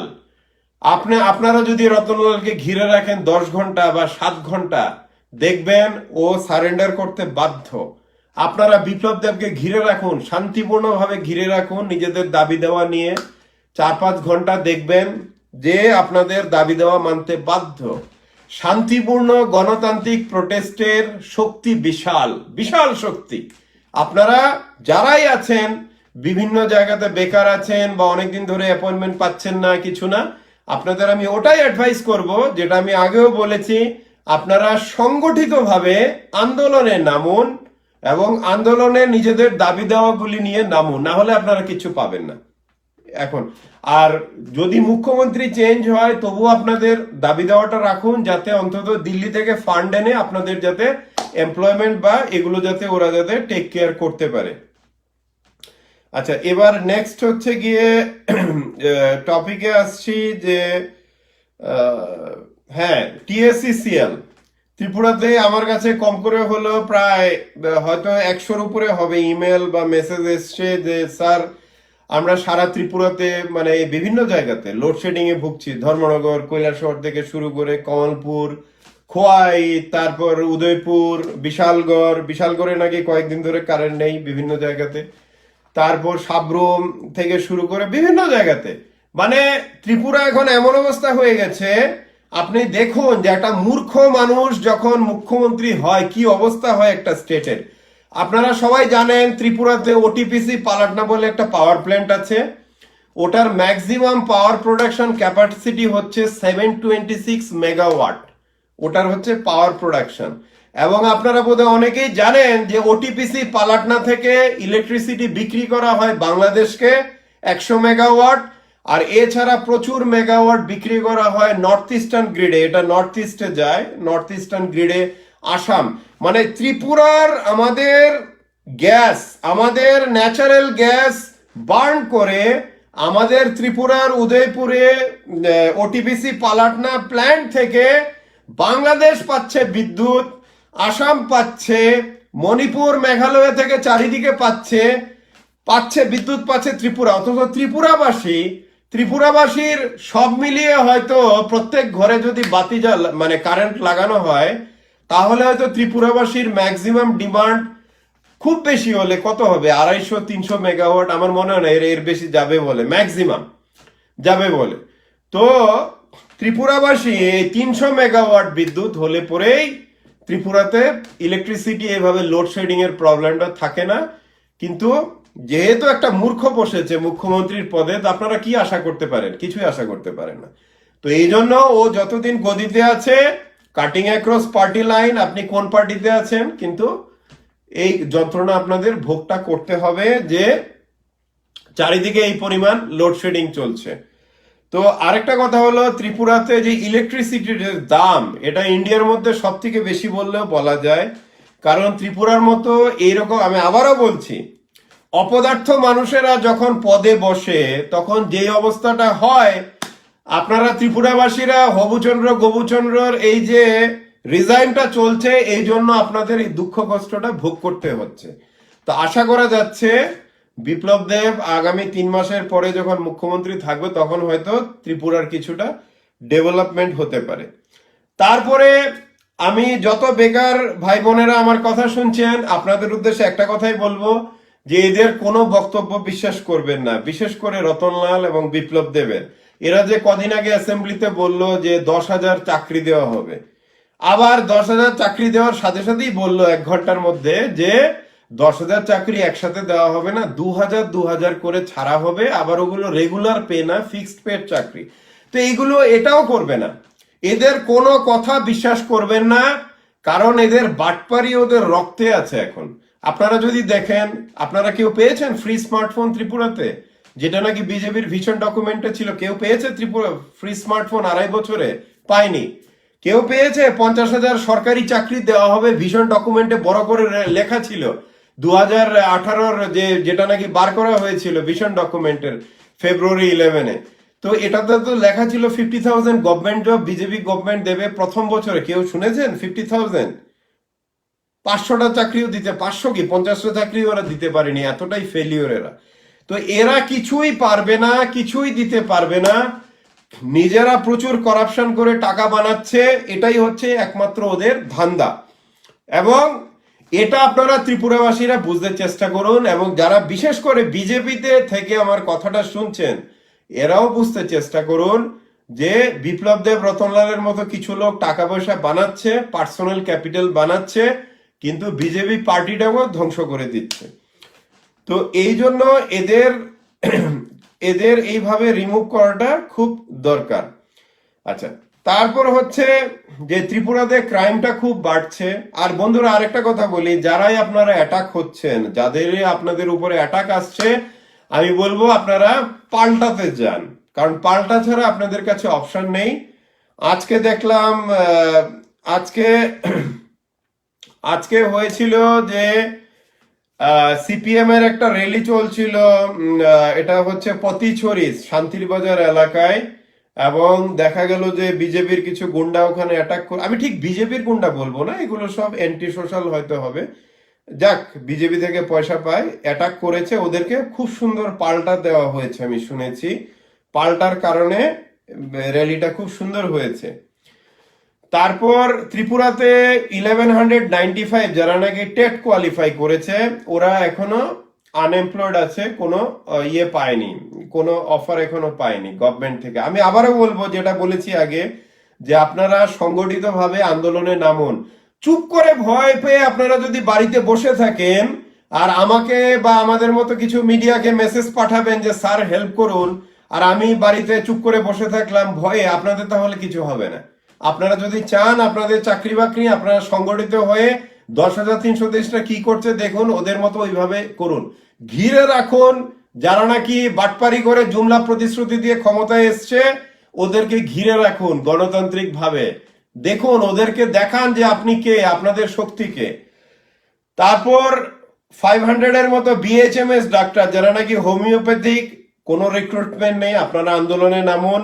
আপনারা যদি রতনলালকে ঘিরে রাখেন 10 ঘন্টা বা 7 ঘন্টা, দেখবেন ও সারেন্ডার করতে বাধ্য। আপনারা বিপ্লব দেবকে ঘিরে রাখুন, শান্তিপূর্ণভাবে ঘিরে রাখুন নিজেদের দাবি দেওয়া নিয়ে, 4-5 ঘন্টা দেখবেন যে আপনাদের দাবি দেওয়া মানতে বাধ্য। শান্তিপূর্ণ গণতান্ত্রিক প্রোটেস্টের শক্তি বিশাল, বিশাল শক্তি। আপনারা যারাই আছেন বিভিন্ন জায়গাতে বেকার আছেন বা অনেকদিন ধরে অ্যাপয়েন্টমেন্ট পাচ্ছেন না, কিছু না, আপনাদের আমি ওটাই অ্যাডভাইস করব যেটা আমি আগেও বলেছি, আপনারা সংগঠিতভাবে আন্দোলনে নামুন এবং আন্দোলনে নিজেদের দাবি দেওয়াগুলি নিয়ে নামুন, না হলে আপনারা কিছু পাবেন না এখন। আর যদি মুখ্যমন্ত্রী চেঞ্জ হয় তবু আপনাদের দাবি দেওয়াটা রাখুন, যাতে অন্তত দিল্লি থেকে ফান্ড এনে আপনাদের যাতে এমপ্লয়মেন্ট বা এগুলো যাতে ওরা যাতে টেক কেয়ার করতে পারে। আচ্ছা, এবার নেক্সট হচ্ছে গিয়ে টপিকে আসছি যে হ্যাঁ, টিএসসিসিএল ত্রিপুরাতে আমার কাছে কম করে হলো প্রায় হয়তো 100-র উপরে হবে ইমেল বা মেসেজ এসছে যে স্যার আমরা সারা ত্রিপুরাতে মানে বিভিন্ন জায়গাতে লোডশেডিং এ ভুগছি, ধর্মনগর, কৈলাসহর থেকে শুরু করে কমলপুর, খোয়াই, তারপর উদয়পুর, বিশালগড়ে নাকি কয়েকদিন ধরে কারেন্ট নেই বিভিন্ন জায়গাতে, তারপর সাবরুম থেকে শুরু করে বিভিন্ন জায়গাতে। মানে ত্রিপুরা এখন এমন অবস্থা হয়ে গেছে, আপনি দেখুন যে একটা মূর্খ মানুষ যখন মুখ্যমন্ত্রী হয় কি অবস্থা হয় একটা স্টেটের। আপনারা সবাই জানেন ত্রিপুরাতে ওটিপিসি পালাটনা বলে একটা পাওয়ার প্ল্যান্ট আছে, ওটার ম্যাক্সিমাম পাওয়ার প্রোডাকশন ক্যাপাসিটি হচ্ছে 726 মেগাওয়াট, ওটার হচ্ছে পাওয়ার প্রোডাকশন। এবং আপনারা বোধহয় অনেকেই জানেন যে ওটিপিসি পালাটনা থেকে ইলেকট্রিসিটি বিক্রি করা হয় বাংলাদেশকে 100 মেগাওয়াট, আর এছাড়া প্রচুর মেগাওয়াট বিক্রি করা হয় নর্থ ইস্টার্ন গ্রিডে, এটা নর্থ ইস্টে যায়, নর্থ ইস্টার্ন গ্রিডে আসাম। মানে ত্রিপুরার আমাদের গ্যাস, আমাদের ন্যাচারাল গ্যাস বার্ন করে আমাদের ত্রিপুরার উদয়পুরে ওটিপিসি পালাটনা প্ল্যান্ট থেকে বাংলাদেশ পাচ্ছে বিদ্যুৎ, আসাম পাচ্ছে, মণিপুর মেঘালয় থেকে চারিদিকে পাচ্ছে বিদ্যুৎ পাচ্ছে ত্রিপুরা। অথচ ত্রিপুরাবাসী ত্রিপুরাবাসীর সব মিলিয়ে হয়তো প্রত্যেক ঘরে যদি বাতি মানে কারেন্ট লাগানো হয়, তাহলে হয়তো ত্রিপুরাবাসীর ম্যাক্সিমাম ডিমান্ড খুব বেশি হলে কত হবে, 250-300 মেগাওয়াট। আমার মনে হয় না এর বেশি যাবে বলে, ম্যাক্সিমাম যাবে বলে। তো ত্রিপুরাবাসী এই 300 মেগাওয়াট বিদ্যুৎ হলে পরেই ত্রিপুরাতে ইলেকট্রিসিটি এভাবে লোডশেডিং এর প্রবলেমটা থাকে না। কিন্তু যেহেতু একটা মূর্খ বসেছে মুখ্যমন্ত্রীর পদে, তো আপনারা কি আশা করতে পারেন? কিছুই আশা করতে পারেন না। তো এই জন্য ও যতদিন গদিতে আছে, কাটিং অ্যাক্রস পার্টি লাইন, আপনি কোন পার্টিতে আছেন, কিন্তু এই যন্ত্রণা আপনাদের ভোগটা করতে হবে যে চারিদিকে এই পরিমাণ লোডশেডিং চলছে। তো আরেকটা কথা হলো, ত্রিপুরাতে যে ইলেকট্রিসিটির দাম, এটা ইন্ডিয়ার মধ্যে সব থেকে বেশি বললেও বলা যায়। কারণ ত্রিপুরার মতো এইরকম, আমি আবারও বলছি, অপদার্থ মানুষেরা যখন পদে বসে তখন যে অবস্থাটা হয়, আপনারা ত্রিপুরাবাসীরা হবুচন্দ্র গবুচন্দ্রর এই যে রিজাইনটা চলছে, এই জন্য আপনাদের এই দুঃখ কষ্টটা ভোগ করতে হচ্ছে। তো আশা করা যাচ্ছে বিপ্লব দেব আগামী 3 মাসের পরে যখন মুখ্যমন্ত্রী থাকবে, তখন হয়তো ত্রিপুরার কিছুটা ডেভেলপমেন্ট হতে পারে। তারপরে আমি যত বেকার ভাই বোনেরা আমার কথা শুনছেন, আপনাদের উদ্দেশ্যে একটা কথাই বলবো, যে এদের কোনো বক্তব্য বিশ্বাস করবেন না, বিশেষ করে রতনলাল এবং বিপ্লব দেবের। এরা যে কদিন আগে অ্যাসেম্বলিতে বলল যে 10,000 চাকরি দেওয়া হবে, আবার 10,000 চাকরি দেওয়ার সাথে সাথেই বলল 1 ঘন্টার মধ্যে যে 10,000 চাকরি একসাথে দেওয়া হবে না, 2,000 করে ছাড়া হবে, আবার ওগুলো রেগুলার পে না, ফিক্সড পেড চাকরি। তো এইগুলো এটাও করবে না। এদের কোনো কথা বিশ্বাস করবেন না, কারণ এদের বাটপারি ওদের রক্তে আছে এখন। আপনারা যদি দেখেন, আপনারা কেউ পেয়েছেন ফ্রি স্মার্টফোন ত্রিপুরাতে? যেটা নাকি বিজেপির ভিশন ডকুমেন্টে ছিল, কেউ পেয়েছে ত্রিপুরা ফ্রি স্মার্টফোন 2.5 বছরে? পায়নি। কেউ পেয়েছে 50,000 সরকারি চাকরি দেওয়া হবে? ভিশন ডকুমেন্টে বড় করে লেখা ছিল 2018-র যেটা নাকি বার করা হয়েছিল ভিশন ডকুমেন্টের ফেব্রুয়ারি 11-এ। তো এটাতে তো লেখা ছিল 50,000 গভর্নমেন্ট জব বিজেপি গভর্নমেন্ট দেবে প্রথম বছরে। কেউ শুনেছেন 50,000? 500টা চাকরিও দিতে, 500 কি 50টা চাকরি ওরা দিতে পারেনি, এতটাই ফেলিওর এরা। তো এরা কিছুই পারবে না, কিছুই দিতে পারবে না। নিজেরা প্রচুর করাপশন করে টাকা বানাচ্ছে, এটাই হচ্ছে একমাত্র ওদের ধান্দা। এবং এটা আপনারা ত্রিপুরাবাসীরা বুঝতে চেষ্টা করুন, এবং যারা বিশেষ করে বিজেপিতে থেকে আমার কথাটা শুনছেন, এরাও বুঝতে চেষ্টা করুন যে বিপ্লব দেব রতনলালের মতো কিছু লোক টাকা পয়সা বানাচ্ছে, পার্সোনাল ক্যাপিটাল বানাচ্ছে, কিন্তু বিজেপি পার্টিটাকেও ধ্বংস করে দিচ্ছে। তো এই জন্য এদের এদের এইভাবে রিমুভ করাটা খুব দরকার। আচ্ছা, তারপর হচ্ছে যে ত্রিপুরাতে ক্রাইমটা খুব বাড়ছে। আর বন্ধুরা আরেকটা কথা বলি, যারাই আপনারা অ্যাটাক হচ্ছেন, যাদের আপনাদের উপরে অ্যাটাক আসছে, আমি বলবো আপনারা পাল্টাতে যান, কারণ পাল্টা ছাড়া আপনাদের কাছে অপশন নেই। আজকে দেখলাম আজকে আজকে হয়েছিল যে সিপিএম এর একটা র্যালি চলছিল, এটা হচ্ছে পতিছড়ি শান্তির বাজার এলাকায়, এবং দেখা গেল যে বিজেপির কিছু গুন্ডা ওখানে অ্যাটাক করে। আমি ঠিক বিজেপির গুন্ডা বলবো না, এগুলো সব অ্যান্টি সোশ্যাল হয়তো হবে, যাক বিজেপি থেকে পয়সা পায়, অ্যাটাক করেছে, ওদেরকে খুব সুন্দর পাল্টা দেওয়া হয়েছে আমি শুনেছি। পাল্টার কারণে র্যালিটা খুব সুন্দর হয়েছে। তারপর ত্রিপুরাতে 1195 যারা নাকি টেট কোয়ালিফাই করেছে, ওরা এখনো আনএমপ্লয়েড আছে, কোনো ইয়ে পায়নি, কোনো অফার এখনো পায়নি গভর্নমেন্ট থেকে। আমি আবারও বলবো যেটা বলেছি আগে, যে আপনারা সংগঠিতভাবে আন্দোলনে নামুন। চুপ করে ভয় পেয়ে আপনারা যদি বাড়িতে বসে থাকেন আর আমাকে বা আমাদের মতো কিছু মিডিয়াকে মেসেজ পাঠাবেন যে স্যার হেল্প করুন, আর আমি বাড়িতে চুপ করে বসে থাকলাম ভয়ে, আপনাদের তাহলে কিছু হবে না। আপনারা যদি চান আপনাদের চাকরি বাকরি, আপনারা সংগঠিত হয়ে 10,330টা কি করছে দেখুন, ওদের মতো ওইভাবে করুন, ঘিরে রাখুন। যারা নাকি বাটপারি করে জুমলা প্রতিশ্রুতি দিয়ে ক্ষমতায় এসছে, ওদেরকে ঘিরে রাখুন গণতান্ত্রিক ভাবে, দেখুন ওদেরকে দেখান যে আপনি কে, আপনাদের শক্তি কে। তারপর 500-এর মতো বিএইচএমএস ডাক্তার যারা নাকি হোমিওপ্যাথিক, কোনো রিক্রুটমেন্ট নেই, আপনারা আন্দোলনে নামুন।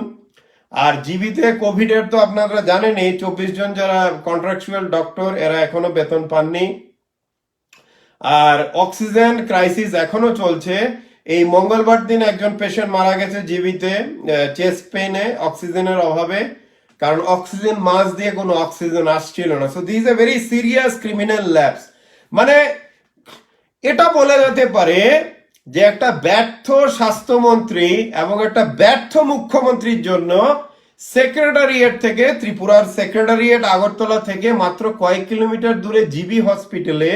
আর জীবিতে কোভিডের তো আপনারা জানেনই, 24 জন যারা কন্ট্রাকচুয়াল ডক্টর, এরা এখনো বেতন পাননি। আর অক্সিজেন ক্রাইসিস এখনো চলছে। এই মঙ্গলবার দিন একজন পেশেন্ট মারা গেছে জিবিতে, চেস্ট পেইনে, অক্সিজেনের অভাবে, কারণ অক্সিজেন মাস দিয়ে কোনো অক্সিজেন আসছিল না। So this a very serious criminal lapse. মানে এটা বলা যেতে পারে যে একটা ব্যর্থ স্বাস্থ্যমন্ত্রী এবং একটা ব্যর্থ মুখ্যমন্ত্রীর জন্য সেক্রেটারিয়েট থেকে, ত্রিপুরার সেক্রেটারিয়েট আগরতলা থেকে মাত্র কয়েক কিলোমিটার দূরে জিবি হসপিটালে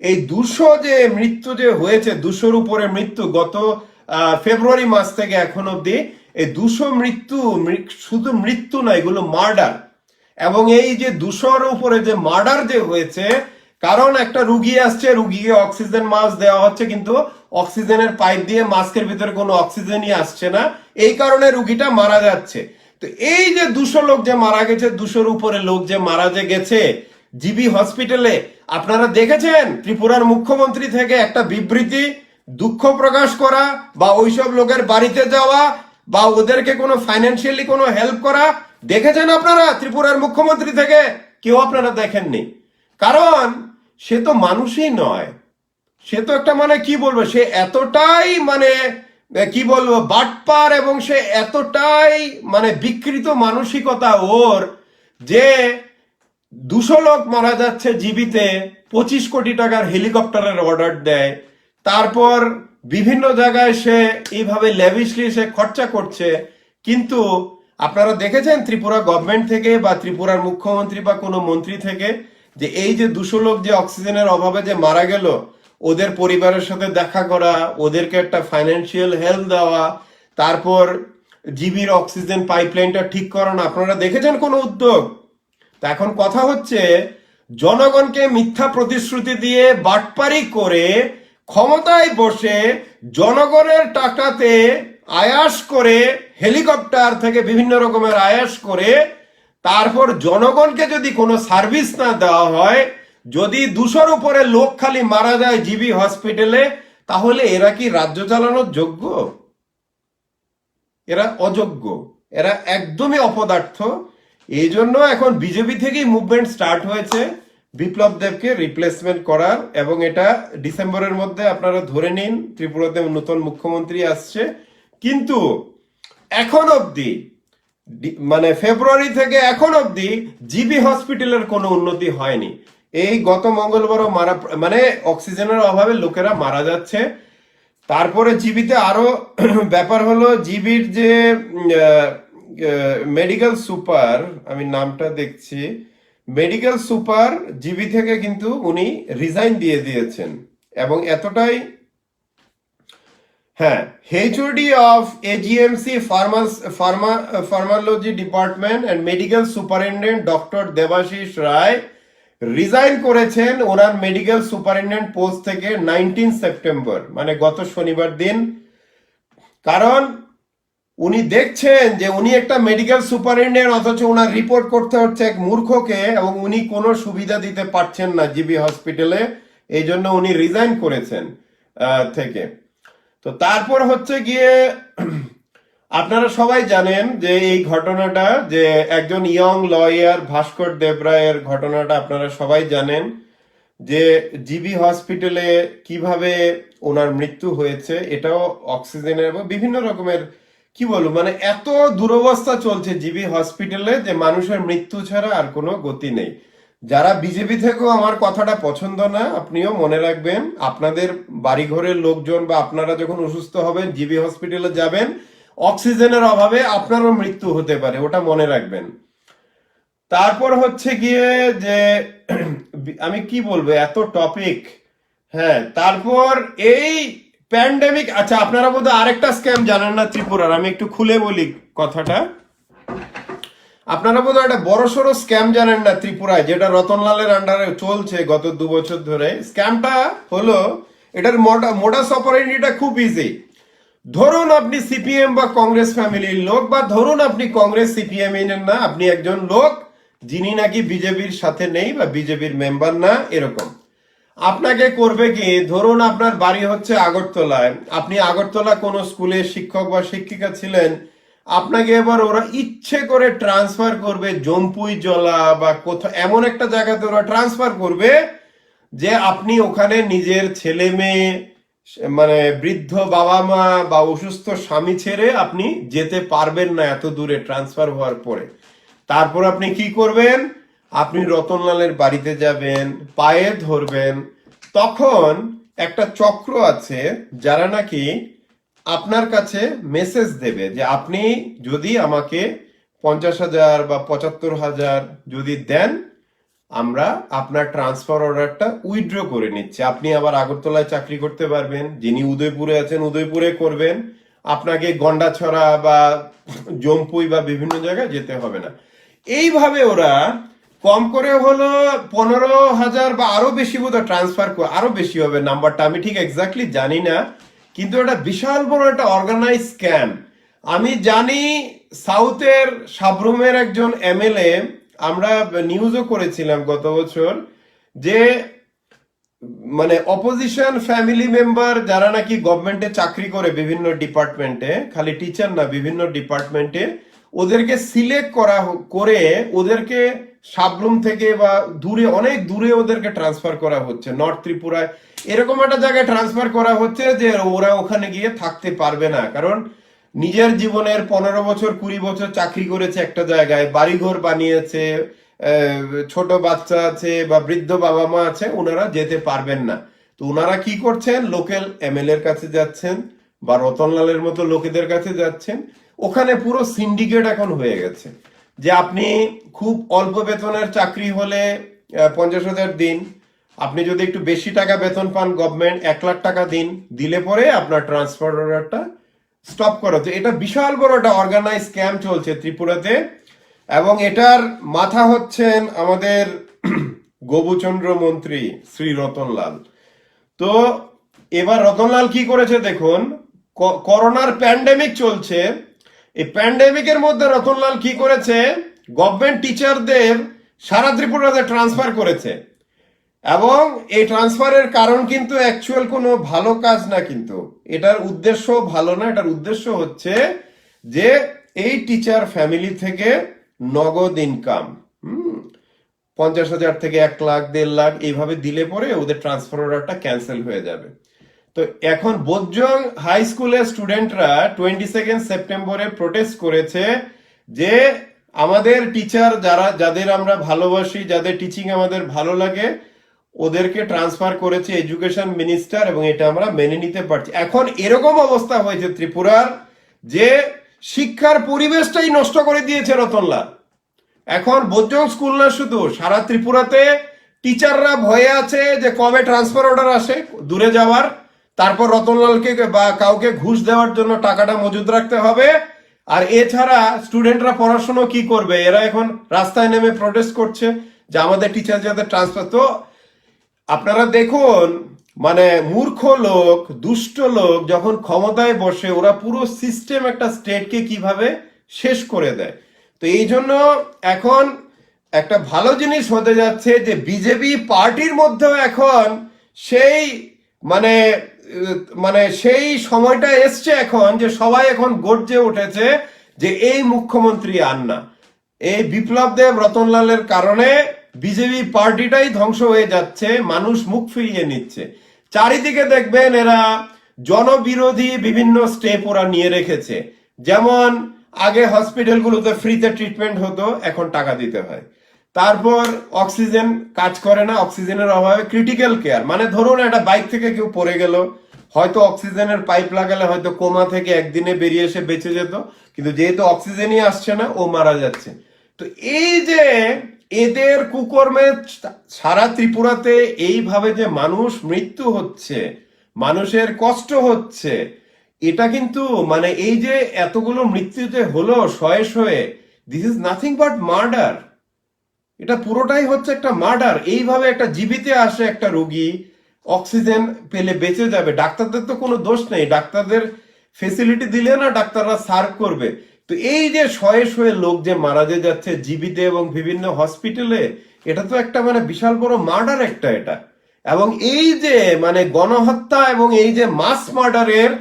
এই 200 যে মৃত্যু যে হয়েছে, 200-র উপরে মৃত্যু গত ফেব্রুয়ারি মাস থেকে এখন অব্দি, এই 200 মৃত্যু শুধু মৃত্যু না, এগুলো মার্ডার। এবং এই যে 200-র উপরে যে মার্ডার যে হয়েছে, কারণ একটা রুগী আসছে, রুগীকে অক্সিজেন মাস্ক দেওয়া হচ্ছে, কিন্তু অক্সিজেনের পাইপ দিয়ে মাস্কের ভিতরে কোনো অক্সিজেনই আসছে না, এই কারণে রুগীটা মারা যাচ্ছে। তো এই যে 200 লোক যে মারা গেছে, 200-র উপরে লোক যে মারা যে গেছে জিবি হসপিটালে, আপনারা দেখেছেন ত্রিপুরার মুখ্যমন্ত্রী থেকে একটা বিবৃতি, দুঃখ প্রকাশ করা বা ওইসব লোকের বাড়িতে যাওয়া বা ওদেরকে কোনো ফাইন্যান্সিয়ালি কোনো হেল্প করা দেখেছেন আপনারা ত্রিপুরার মুখ্যমন্ত্রী থেকে? কেউ আপনারা দেখেননি। কারণ সে তো মানুষই নয়, সে তো একটা মানে কি বলবো, সে এতটাই মানে কি বলবো বাটপার, এবং সে এতটাই মানে বিকৃত মানসিকতা ওর, যে 200 লোক মারা যাচ্ছে জিবিতে, 25 কোটি টাকার হেলিকপ্টারের অর্ডার দেয়, তারপর বিভিন্ন জায়গায় সে এইভাবে ল্যাভিশলি সে খরচা করছে। কিন্তু আপনারা দেখেছেন ত্রিপুরা গভর্নমেন্ট থেকে বা ত্রিপুরার মুখ্যমন্ত্রী বা কোনো মন্ত্রী থেকে যে এই যে 200 লোক যে অক্সিজেনের অভাবে যে মারা গেল, ওদের পরিবারের সাথে দেখা করা, ওদেরকে একটা ফাইন্যান্সিয়াল হেল্প দেওয়া, তারপর জিবির অক্সিজেন পাইপলাইনটা ঠিক করানো, আপনারা দেখেছেন কোনো উদ্যোগ? তা এখন কথা হচ্ছে, জনগণকে মিথ্যা প্রতিশ্রুতি দিয়ে বাটপারি করে ক্ষমতায় বসে জনগণের টাকাতে আয়াস করে, হেলিকপ্টার থেকে বিভিন্ন রকমের আয়াস করে, তারপর জনগণকে যদি কোনো সার্ভিস না দেওয়া হয়, যদি 200-র উপরে লোক খালি মারা যায় জিবি হসপিটালে, তাহলে এরা কি রাজ্য চালানোর যোগ্য? এরা অযোগ্য, এরা একদমই অপদার্থ। এই জন্য এখন বিজেপি থেকেই মুভমেন্ট স্টার্ট হয়েছে বিপ্লব দেবকে রিপ্লেসমেন্ট করার, এবং এটা ডিসেম্বরের মধ্যে আপনারা ধরে নিন ত্রিপুরাতে নতুন মুখ্যমন্ত্রী আসছে। কিন্তু এখন অবধি মানে ফেব্রুয়ারি থেকে এখন অবধি জিবি হসপিটালের কোনো উন্নতি হয়নি। এই গত মঙ্গলবারও মারা, মানে অক্সিজেনের অভাবে লোকেরা মারা যাচ্ছে। তারপরে জিবিতে আরো ব্যাপার হলো, জিবির যে মেডিকেল সুপার, আমি নামটা দেখছি, মেডিকেল সুপার জিবি থেকে কিন্তু উনি রিজাইন দিয়ে দিয়েছেন। এবং এতটাই, হ্যাঁ, HOD of AGMC pharmacology department and medical superintendent doctor Debashis Roy resign করেছেন ওনার মেডিকেল সুপারিনটেন্ডেন্ট পোস্ট থেকে 19 সেপ্টেম্বর, মানে গত শনিবার দিন। কারণ উনি দেখছেন যে উনি একটা মেডিকেল সুপারিনটেন্ডেন্ট, অথচ ওনার রিপোর্ট করতে হচ্ছে এক মূর্খকে, এবং উনি কোনো সুবিধা দিতে পারছেন না জিবি হসপিটালে, এই জন্য উনি রিজাইন করেছেন থেকে। তো তারপর হচ্ছে গিয়ে আপনারা সবাই জানেন যে এই ঘটনাটা, যে একজন ইয়ং লয়ার ভাস্কর দেবরায়ের ঘটনাটা আপনারা সবাই জানেন, যে জিবি হসপিটালে কিভাবে ওনার মৃত্যু হয়েছে। এটাও অক্সিজেনের এবং বিভিন্ন রকমের কি বলবো, মানে এত দুরবস্থা চলছে জিবি হসপিটালে যে মানুষের মৃত্যু ছাড়া আর কোনো গতি নেই। যারা বিজেপি থেকেও আমার কথাটা পছন্দ না, আপনিও মনে রাখবেন, আপনাদের বাড়িঘরের লোকজন বা আপনারা যখন অসুস্থ হবেন জিবি হসপিটালে যাবেন, অক্সিজেনের অভাবে আপনারও মৃত্যু হতে পারে, ওটা মনে রাখবেন। তারপর হচ্ছে গিয়ে যে আমি কি বলবো, এত টপিক। হ্যাঁ, তারপর এই প্যান্ডেমিক, আচ্ছা আপনারা বোধহয় আরেকটা স্ক্যাম জানেন না ত্রিপুরার, আমি একটু খুলে বলি কথাটা। আপনারা বোধহয় একটা বড়সড় স্ক্যাম জানেন না ত্রিপুরায়, যেটা রতনলালের আন্ডারে চলছে গত 2 বছর ধরে। স্ক্যামটা হলো, এটার মোডাস অপারেন্ডিটা খুব ইজি। ধরুন আপনি সিপিএম বা কংগ্রেস ফ্যামিলির লোক, বা ধরুন আপনি কংগ্রেস সিপিএম এর না, আপনি একজন লোক যিনি নাকি বিজেপির সাথে নেই বা বিজেপির মেম্বার না, এরকম। আপনাকে করবে কি, ধরুন আপনার বাড়ি হচ্ছে আগরতলায়, আপনি আগরতলা কোনো স্কুলের শিক্ষক বা শিক্ষিকা ছিলেন, আপনাকে এবার ওরা ইচ্ছে করে ট্রান্সফার করবে জম্পুই জলা বা কোথাও এমন একটা জায়গাতে ওরা ট্রান্সফার করবে যে আপনি ওখানে নিজের ছেলে মেয়ে মানে বৃদ্ধ বাবা মা বা অসুস্থ স্বামী ছেড়ে আপনি যেতে পারবেন না এত দূরে ট্রান্সফার হওয়ার পরে। তারপর আপনি কি করবেন? আপনি রতনলালের বাড়িতে যাবেন, পায়ে ধরবেন। তখন একটা চক্র আছে যারা নাকি আপনার কাছে মেসেজ দেবে যে আপনি যদি আমাকে 50,000 বা 75,000 যদি দেন, আমরা আপনার ট্রান্সফার অর্ডারটা উইথড্র করে নিচ্ছি। আপনি আবার আগরতলায় চাকরি করতে পারবেন, যিনি উদয়পুরে আছেন উদয়পুরে করবেন, আপনাকে গন্ডাছড়া বা জম্পুই বা বিভিন্ন জায়গায় যেতে হবে না। এইভাবে ওরা কম করে হলো 15,000 বা আরো বেশি বোধহয় ট্রান্সফার, আরো বেশি হবে নাম্বারটা, আমি ঠিক এক্স্যাক্টলি জানি না। কিন্তু এটা বিশাল বড় একটা অর্গানাইজ স্ক্যাম। আমি জানি সাউথের সাবরুমের একজন এমএলএ, আমরা নিউজও করেছিলাম গত বছর, যে মানে অপোজিশন ফ্যামিলি মেম্বার যারা নাকি গভর্নমেন্টে চাকরি করে বিভিন্ন ডিপার্টমেন্টে, খালি টিচার না বিভিন্ন ডিপার্টমেন্টে, ওদেরকে সিলেক্ট করে ওদেরকে সাবরুম থেকে বা দূরে, অনেক দূরে ওদেরকে ট্রান্সফার করা হচ্ছে, নর্থ ত্রিপুরায় এরকম একটা জায়গায় ট্রান্সফার করা হচ্ছে যে ওরা ওখানে গিয়ে থাকতে পারবে না। কারণ নিজের জীবনের 15 বছর 20 বছর চাকরি করেছে একটা জায়গায়, বাড়িঘর বানিয়েছে, ছোট বাচ্চা আছে বা বৃদ্ধ বাবা মা আছে, ওনারা যেতে পারবেন না। তো ওনারা কি করছেন? লোকাল এমএলএ এর কাছে যাচ্ছেন বা রতনলালের মতো লোকেদের কাছে যাচ্ছেন। ওখানে পুরো সিন্ডিকেট এখন হয়ে গেছে যে আপনি খুব অল্প বেতনের চাকরি হলে 50,000 দিন, আপনি যদি একটু বেশি টাকা বেতন পান গভর্নমেন্ট 1 লাখ টাকা দিন, দিলে পরে আপনার ট্রান্সফার অর্ডারটা স্টপ করা হচ্ছে। এটা বিশাল বড় একটা অর্গানাইজ স্ক্যাম চলছে ত্রিপুরাতে, এবং এটার মাথা হচ্ছেন আমাদের গোবুচন্দ্র মন্ত্রী শ্রী রতনলাল। তো এবার রতনলাল কি করেছে দেখুন, করোনার প্যান্ডেমিক চলছে, এই প্যান্ডেমিকের মধ্যে রতনলাল কি করেছে, গভর্নমেন্ট টিচারদের সারা ত্রিপুরাতে ট্রান্সফার করেছে। এবং এই ট্রান্সফারের কারণ কিন্তু অ্যাকচুয়াল কোনো ভালো কাজ না, কিন্তু এটার উদ্দেশ্য ভালো না। এটার উদ্দেশ্য হচ্ছে যে এই টিচার ফ্যামিলি থেকে নগদ ইনকাম 50,000 থেকে 1 লাখ 1.5 লাখ এইভাবে দিলে পরে ওদের ট্রান্সফার অর্ডারটা ক্যান্সেল হয়ে যাবে। তো এখন বোধজং হাই স্কুলের স্টুডেন্টরা 22 সেপ্টেম্বরে প্রোটেস্ট করেছে যে আমাদের টিচার যাদের আমরা ভালোবাসি, যাদের টিচিং আমাদের ভালো লাগে, ওদেরকে ট্রান্সফার করেছে এডুকেশন মিনিস্টার, এবং এটা আমরা মেনে নিতে পারছি। এখন এরকম অবস্থা হয়েছে ত্রিপুরার যে শিক্ষার পরিবেশটাই নষ্ট করে দিয়েছে রতনলাল। এখন বোধজং স্কুল না, শুধু সারা ত্রিপুরাতে টিচাররা ভয়ে আছে যে কবে ট্রান্সফার অর্ডার আসে দূরে যাওয়ার, তারপর রতনলালকে বা কাউকে ঘুষ দেওয়ার জন্য টাকাটা মজুদ রাখতে হবে। আর এছাড়া স্টুডেন্টরা পড়াশোনা কি করবে? এরা এখন রাস্তায় নেমে প্রোটেস্ট করছে যে আমাদের টিচার যাদের ট্রান্সফার। তো আপনারা দেখুন, মানে মূর্খ লোক, দুষ্ট লোক যখন ক্ষমতায় বসে, ওরা পুরো সিস্টেম একটা স্টেটকে কিভাবে শেষ করে দেয়। তো এই জন্য এখন একটা ভালো জিনিস হতে যাচ্ছে যে বিজেপি পার্টির মধ্যেও এখন সেই মানে মানে সেই সময়টা এসছে এখন যে সবাই এখন গর্জে উঠেছে যে এই মুখ্যমন্ত্রী আর না, এই বিপ্লব দেব রতনলালের কারণে বিজেপি পার্টিটাই ধ্বংস হয়ে যাচ্ছে, মানুষ মুখ ফিরিয়ে নিচ্ছে। চারিদিকে দেখবেন এরা জনবিরোধী বিভিন্ন স্টেপ ওরা নিয়ে রেখেছে। যেমন আগে হসপিটালগুলোতে ফ্রিতে ট্রিটমেন্ট হতো, এখন টাকা দিতে হয়। তারপর অক্সিজেন কাজ করে না, অক্সিজেনের অভাবে ক্রিটিক্যাল কেয়ার, মানে ধরুন একটা বাইক থেকে কেউ পড়ে গেল, হয়তো অক্সিজেনের পাইপ লাগালে হয়তো কোমা থেকে একদিনে বেরিয়ে এসে বেঁচে যেত, কিন্তু যেহেতু অক্সিজেনই আসছে না, ও মারা যাচ্ছে। তো এই যে এদের কুকর্মে সারা ত্রিপুরাতে এইভাবে যে মানুষ মৃত্যু হচ্ছে, মানুষের কষ্ট হচ্ছে, এটা কিন্তু মানে এই যে এতগুলো মৃত্যু যে হলো শয়ে শয়ে, this is nothing but murder. এটা পুরোটাই হচ্ছে একটা মার্ডার। এইভাবে একটা জীবিতে আসে একটা রোগী, অক্সিজেন পেলে বেঁচে যাবে, ডাক্তারদের তো কোনো দোষ নেই, ডাক্তারদের ফেসিলিটি দিলে না ডাক্তাররা সার্ভ করবে। তো এই যে শয়ে শয়ে লোক যে মারা যে যাচ্ছে জীবিতে এবং বিভিন্ন হসপিটালে, এটা তো একটা মানে বিশাল বড় মার্ডার একটা এটা। এবং এই যে মানে গণহত্যা এবং এই যে মাস মার্ডারের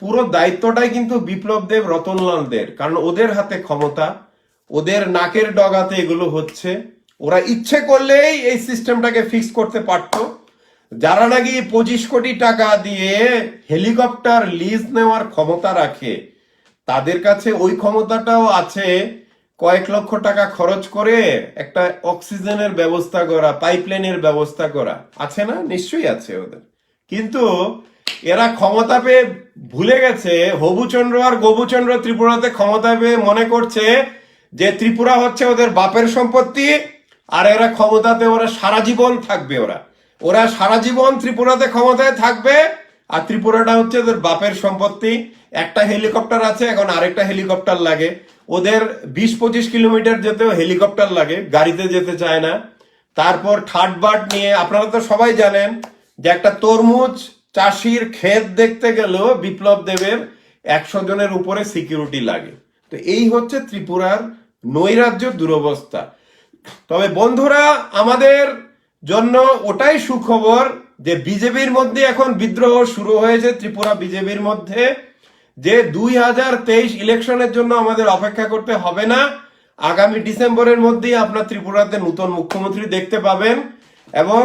পুরো দায়িত্বটাই কিন্তু বিপ্লব দেব রতনলালদের, কারণ ওদের হাতে ক্ষমতা, ওদের নাকের ডগাতে এগুলো হচ্ছে। ওরা ইচ্ছে করলেই এই সিস্টেমটাকে ফিক্স করতে পারতো। যারা নাকি 25 কোটি টাকা দিয়ে হেলিকপ্টার লিজ নেওয়ার ক্ষমতা রাখে, তাদের কাছে ওই ক্ষমতাটাও আছে কয়েক লক্ষ টাকা খরচ করে একটা অক্সিজেনের ব্যবস্থা করা, পাইপলাইনের ব্যবস্থা করা। আছে না? নিশ্চয়ই আছে ওদের। কিন্তু এরা ক্ষমতা পেয়ে ভুলে গেছে, হবুচন্দ্র আর গবুচন্দ্র ত্রিপুরাতে ক্ষমতা পেয়ে মনে করছে যে ত্রিপুরা হচ্ছে ওদের বাপের সম্পত্তি, আর এরা ক্ষমতাতে ওরা সারা জীবন থাকবে। ওরা ওরা সারা জীবন ত্রিপুরাতে ক্ষমতায় থাকবে, আর ত্রিপুরাটা হচ্ছে ওদের বাপের সম্পত্তি। একটা হেলিকপ্টার আছে, এখন আরেকটা হেলিকপ্টার লাগে। ওদের 20-25 কিলোমিটার যেতেও হেলিকপ্টার লাগে, গাড়িতে যেতে চায় না। তারপর থার্ড বার্ড নিয়ে আপনারা তো সবাই জানেন যে একটা তরমুজ চাষির ক্ষেত দেখতে গেলেও বিপ্লব দেবের 100 জনের উপরে সিকিউরিটি লাগে। তো এই হচ্ছে ত্রিপুরার নৈরাজ্য দুরবস্থা। তবে বন্ধুরা, আমাদের জন্য ওটাই সুখবর যে বিজেপির মধ্যে এখন বিদ্রোহ শুরু হয়েছে, ত্রিপুরা বিজেপির মধ্যে, যে 2023 ইলেকশনের জন্য আমাদের অপেক্ষা করতে হবে না। আগামী ডিসেম্বরের মধ্যেই আপনার ত্রিপুরাতে নতুন মুখ্যমন্ত্রী দেখতে পাবেন, এবং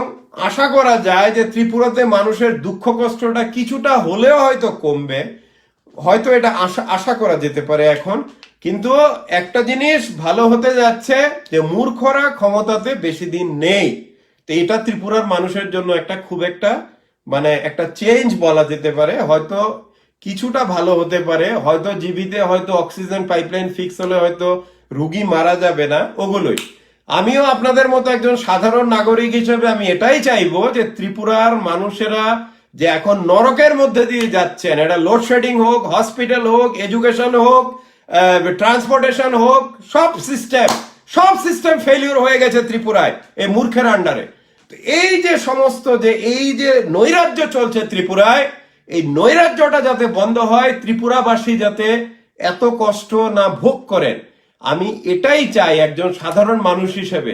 আশা করা যায় যে ত্রিপুরাতে মানুষের দুঃখ কষ্টটা কিছুটা হলেও হয়তো কমবে। হয়তো এটা আশা আশা করা যেতে পারে এখন। কিন্তু একটা জিনিস ভালো হতে যাচ্ছে যে মূর্খরা ক্ষমতাতে বেশি দিন নেই। তো এটা ত্রিপুরার মানুষের জন্য একটা খুব একটা মানে একটা চেঞ্জ বলা যেতে পারে। হয়তো কিছুটা ভালো হতে পারে, হয়তো জীবিতে হয়তো অক্সিজেন পাইপলাইন ফিক্স হলে হয়তো রুগী মারা যাবে না, ওগুলোই। আমিও আপনাদের মতো একজন সাধারণ নাগরিক হিসেবে আমি এটাই চাইবো যে ত্রিপুরার মানুষেরা যে এখন নরকের মধ্যে দিয়ে যাচ্ছেন, এটা লোডশেডিং হোক, হসপিটাল হোক, এডুকেশন হোক, ট্রান্সপোর্টেশন হোক, সব সিস্টেম ফেলিওর হয়ে গেছে ত্রিপুরায় এই মূর্খের আন্ডারে। তো এই যে সমস্ত যে এই যে নৈরাজ্য চলছে ত্রিপুরায়, এই নৈরাজ্যটা যাতে বন্ধ হয়, ত্রিপুরাবাসী যাতে এত কষ্ট না ভোগ করেন, আমি এটাই চাই একজন সাধারণ মানুষ হিসেবে।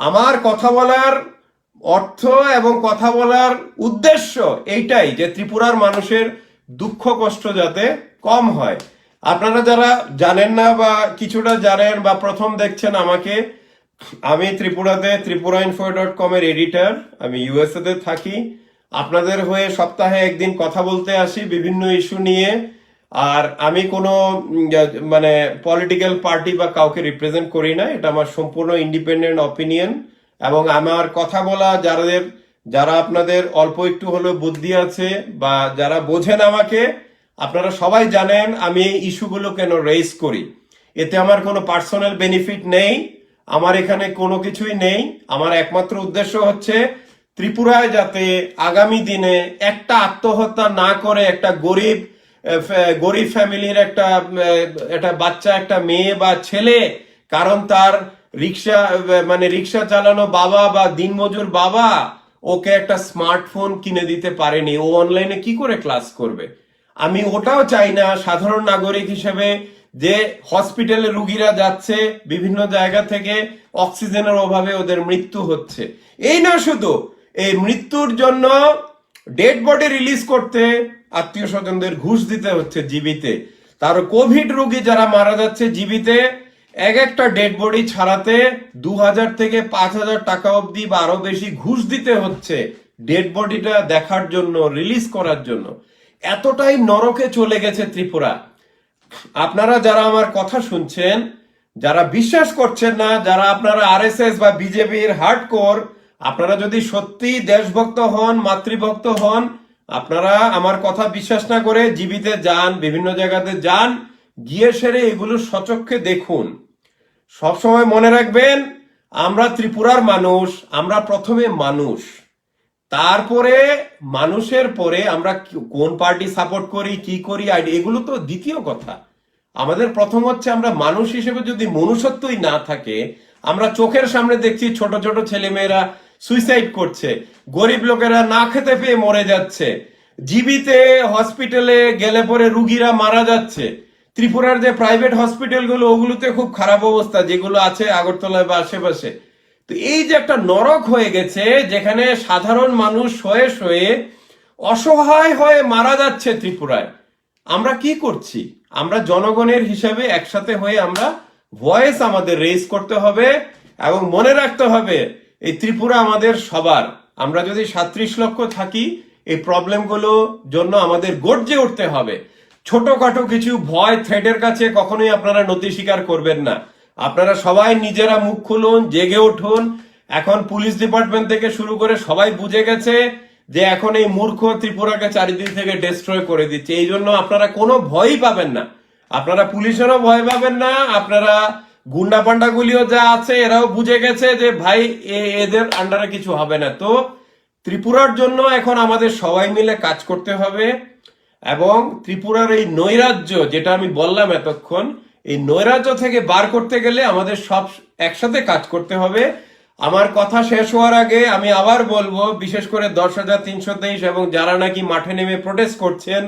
আমার কথা বলার অর্থ এবং কথা বলার উদ্দেশ্য এইটাই যে ত্রিপুরার মানুষের দুঃখ কষ্ট যাতে কম হয়। আপনারা যারা জানেন না বা কিছুটা জানেন বা প্রথম দেখছেন আমাকে, আমি ত্রিপুরাতে ত্রিপুরাইনফো.com এর এডিটর। আমি ইউএসএ তে থাকি। আপনাদের হয়ে সপ্তাহে একদিন কথা বলতে আসি বিভিন্ন ইস্যু নিয়ে। আর আমি কোনো মানে পলিটিক্যাল পার্টি বা কাউকে রিপ্রেজেন্ট করি না, এটা আমার সম্পূর্ণ ইন্ডিপেন্ডেন্ট অপিনিয়ন। এবং আমার কথা বলা যারা আপনাদের অল্প একটু হলেও বুদ্ধি আছে বা যারা বোঝেন আমাকে, আপনারা সবাই জানেন আমি এই ইস্যুগুলো কেন রেজ করি। এতে আমার কোনো পার্সোনাল বেনিফিট নেই, আমার এখানে কোনো কিছুই নেই। আমার একমাত্র উদ্দেশ্য হচ্ছে ত্রিপুরায় যাতে আগামী দিনে একটা আত্মহত্যা না করে একটা গরিব ফ্যামিলির একটা বাচ্চা, একটা মেয়ে বা ছেলে, কারণ তার রিক্সা চালানো বাবা বা দিনমজুর বাবা ওকে একটা স্মার্টফোন কিনে দিতে পারেনি, ও অনলাইনে কি করে ক্লাস করবে। আমি ওটাও চাই না সাধারণ নাগরিক হিসেবে যে হসপিটালে রুগীরা যাচ্ছে বিভিন্ন জায়গা থেকে, অক্সিজেনের অভাবে ওদের মৃত্যু হচ্ছে। এই না শুধু এই মৃত্যুর জন্য ডেড বডি রিলিজ করতে আত্মীয় স্বজনদের ঘুষ দিতে হচ্ছে জীবিতে। তার কোভিড রোগী যারা মারা যাচ্ছে জীবিতে, এক একটা ডেড বডি ছাড়াতে 2000 থেকে 5000 টাকা অবধি বা আরো বেশি ঘুষ দিতে হচ্ছে ডেড বডিটা দেখার জন্য, রিলিজ করার জন্য। এতটাই নরকে চলে গেছে ত্রিপুরা। আপনারা যারা আমার কথা শুনছেন, যারা বিশ্বাস করছেন না, যারা আপনারা আরএসএস বা বিজেপির হার্ডকোর, আপনারা যদি সত্যি দেশভক্ত হন, মাতৃভক্ত হন, আপনারা আমার কথা বিশ্বাস না করে জীবিতে যান, বিভিন্ন জায়গাতে যান, গিয়ে সেরে এগুলো সচক্ষে দেখুন। সবসময় মনে রাখবেন, আমরা ত্রিপুরার মানুষ, আমরা প্রথমে মানুষ, তারপরে মানুষের পরে আমরা কোন পার্টি সাপোর্ট করি, কি করি, এগুলো তো দ্বিতীয় কথা। আমাদের প্রথম হচ্ছে আমরা মানুষ হিসেবে যদি মনুষ্যত্বই না থাকে, আমরা চোখের সামনে দেখছি ছোট ছোট ছেলেমেয়েরা সুইসাইড করছে, গরিব লোকেরা না খেতে পেয়ে মরে যাচ্ছে, জীবিতে হসপিটালে গেলে পরে রুগীরা মারা যাচ্ছে। ত্রিপুরার যে প্রাইভেট হসপিটালগুলো, ওগুলোতে খুব খারাপ অবস্থা, যেগুলো আছে আগরতলায় বা আশেপাশে। তো এই যে একটা নরক হয়ে গেছে, যেখানে সাধারণ মানুষ শয়ে শয়ে অসহায় হয়ে মারা যাচ্ছে ত্রিপুরায়, আমরা কি করছি? আমরা জনগণের হিসাবে একসাথে হয়ে আমরা ভয়েস আমাদের রেজ করতে হবে এবং মনে রাখতে হবে এই ত্রিপুরা আমাদের সবার। আমরা যদি 37 লক্ষ থাকি, এই প্রবলেমগুলোর জন্য আমাদের গর্জে উঠতে হবে। ছোটখাটো কিছু ভয় থ্রেটের কাছে কখনোই আপনারা নতি স্বীকার করবেন না। আপনারা সবাই নিজেরা মুখ খুলুন, জেগে উঠুন। এখন পুলিশ ডিপার্টমেন্ট থেকে শুরু করে সবাই বুঝে গেছে যে এখন এই মূর্খ ত্রিপুরাকে চারিদিক থেকে ডিস্ট্রয় করে দিচ্ছে। এই জন্য আপনারা কোনো ভয়ই পাবেন না, আপনারা পুলিশেরও ভয় পাবেন না, আপনারা গুন্ডা পান্ডাগুলিও যা আছে এরাও বুঝে গেছে যে ভাই এদের আন্ডারে কিছু হবে না। তো ত্রিপুরার জন্য এখন আমাদের সবাই মিলে কাজ করতে হবে, এবং ত্রিপুরার এই নৈরাজ্য যেটা আমি বললাম এতক্ষণ, এই নৈরাজ্য থেকে বার করতে গেলে আমাদের সব একসাথে কাজ করতে হবে। আমার কথা শেষ হওয়ার আগে আমি আবার বলবো, বিশেষ করে 10,323 এবং যারা নাকি মাঠে নেমে প্রোটেস্ট করছেন,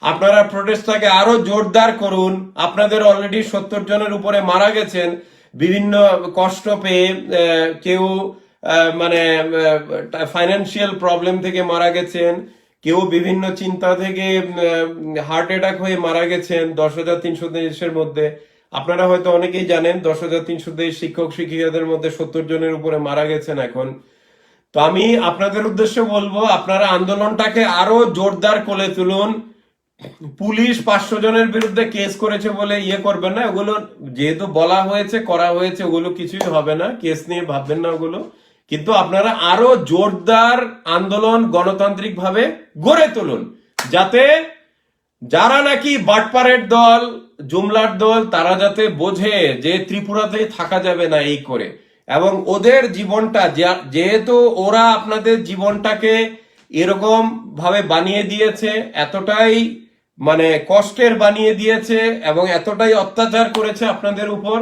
আপনারা প্রোটেস্টটাকে আরো জোরদার করুন। আপনাদের অলরেডি 70 জনের উপরে মারা গেছেন বিভিন্ন কষ্ট পেয়ে, কেউ মানে ফাইন্যান্সিয়াল প্রবলেম থেকে মারা গেছেন, কেউ বিভিন্ন চিন্তা থেকে হার্ট অ্যাটাক হয়ে মারা গেছেন 10,323-এর মধ্যে। আপনারা হয়তো অনেকেই জানেন 10,323 শিক্ষক শিক্ষিকাদের মধ্যে 70 জনের উপরে মারা গেছেন এখন। তো আমি আপনাদের উদ্দেশ্যে বলবো, আপনারা আন্দোলনটাকে আরো জোরদার করে তুলুন। পুলিশ 500 জনের বিরুদ্ধে কেস করেছে বলে ইয়ে করবেন না, ওগুলো যেহেতু বলা হয়েছে করা হয়েছে, ওগুলো কিছুই হবে না, কেস নিয়ে ভাববেন না ওগুলো। কিন্তু আপনারা আরো জোরদার আন্দোলন গণতান্ত্রিক ভাবে গড়ে তুলুন, যাতে যারা নাকি বাটপারের দল, জুমলার দল, তারা যাতে বোঝে যে ত্রিপুরাতে থাকা যাবে না এই করে। এবং ওদের জীবনটা, যেহেতু ওরা আপনাদের জীবনটাকে এরকম ভাবে বানিয়ে দিয়েছে, এতটাই মানে কষ্টের বানিয়ে দিয়েছে এবং এতটাই অত্যাচার করেছে আপনাদের উপর,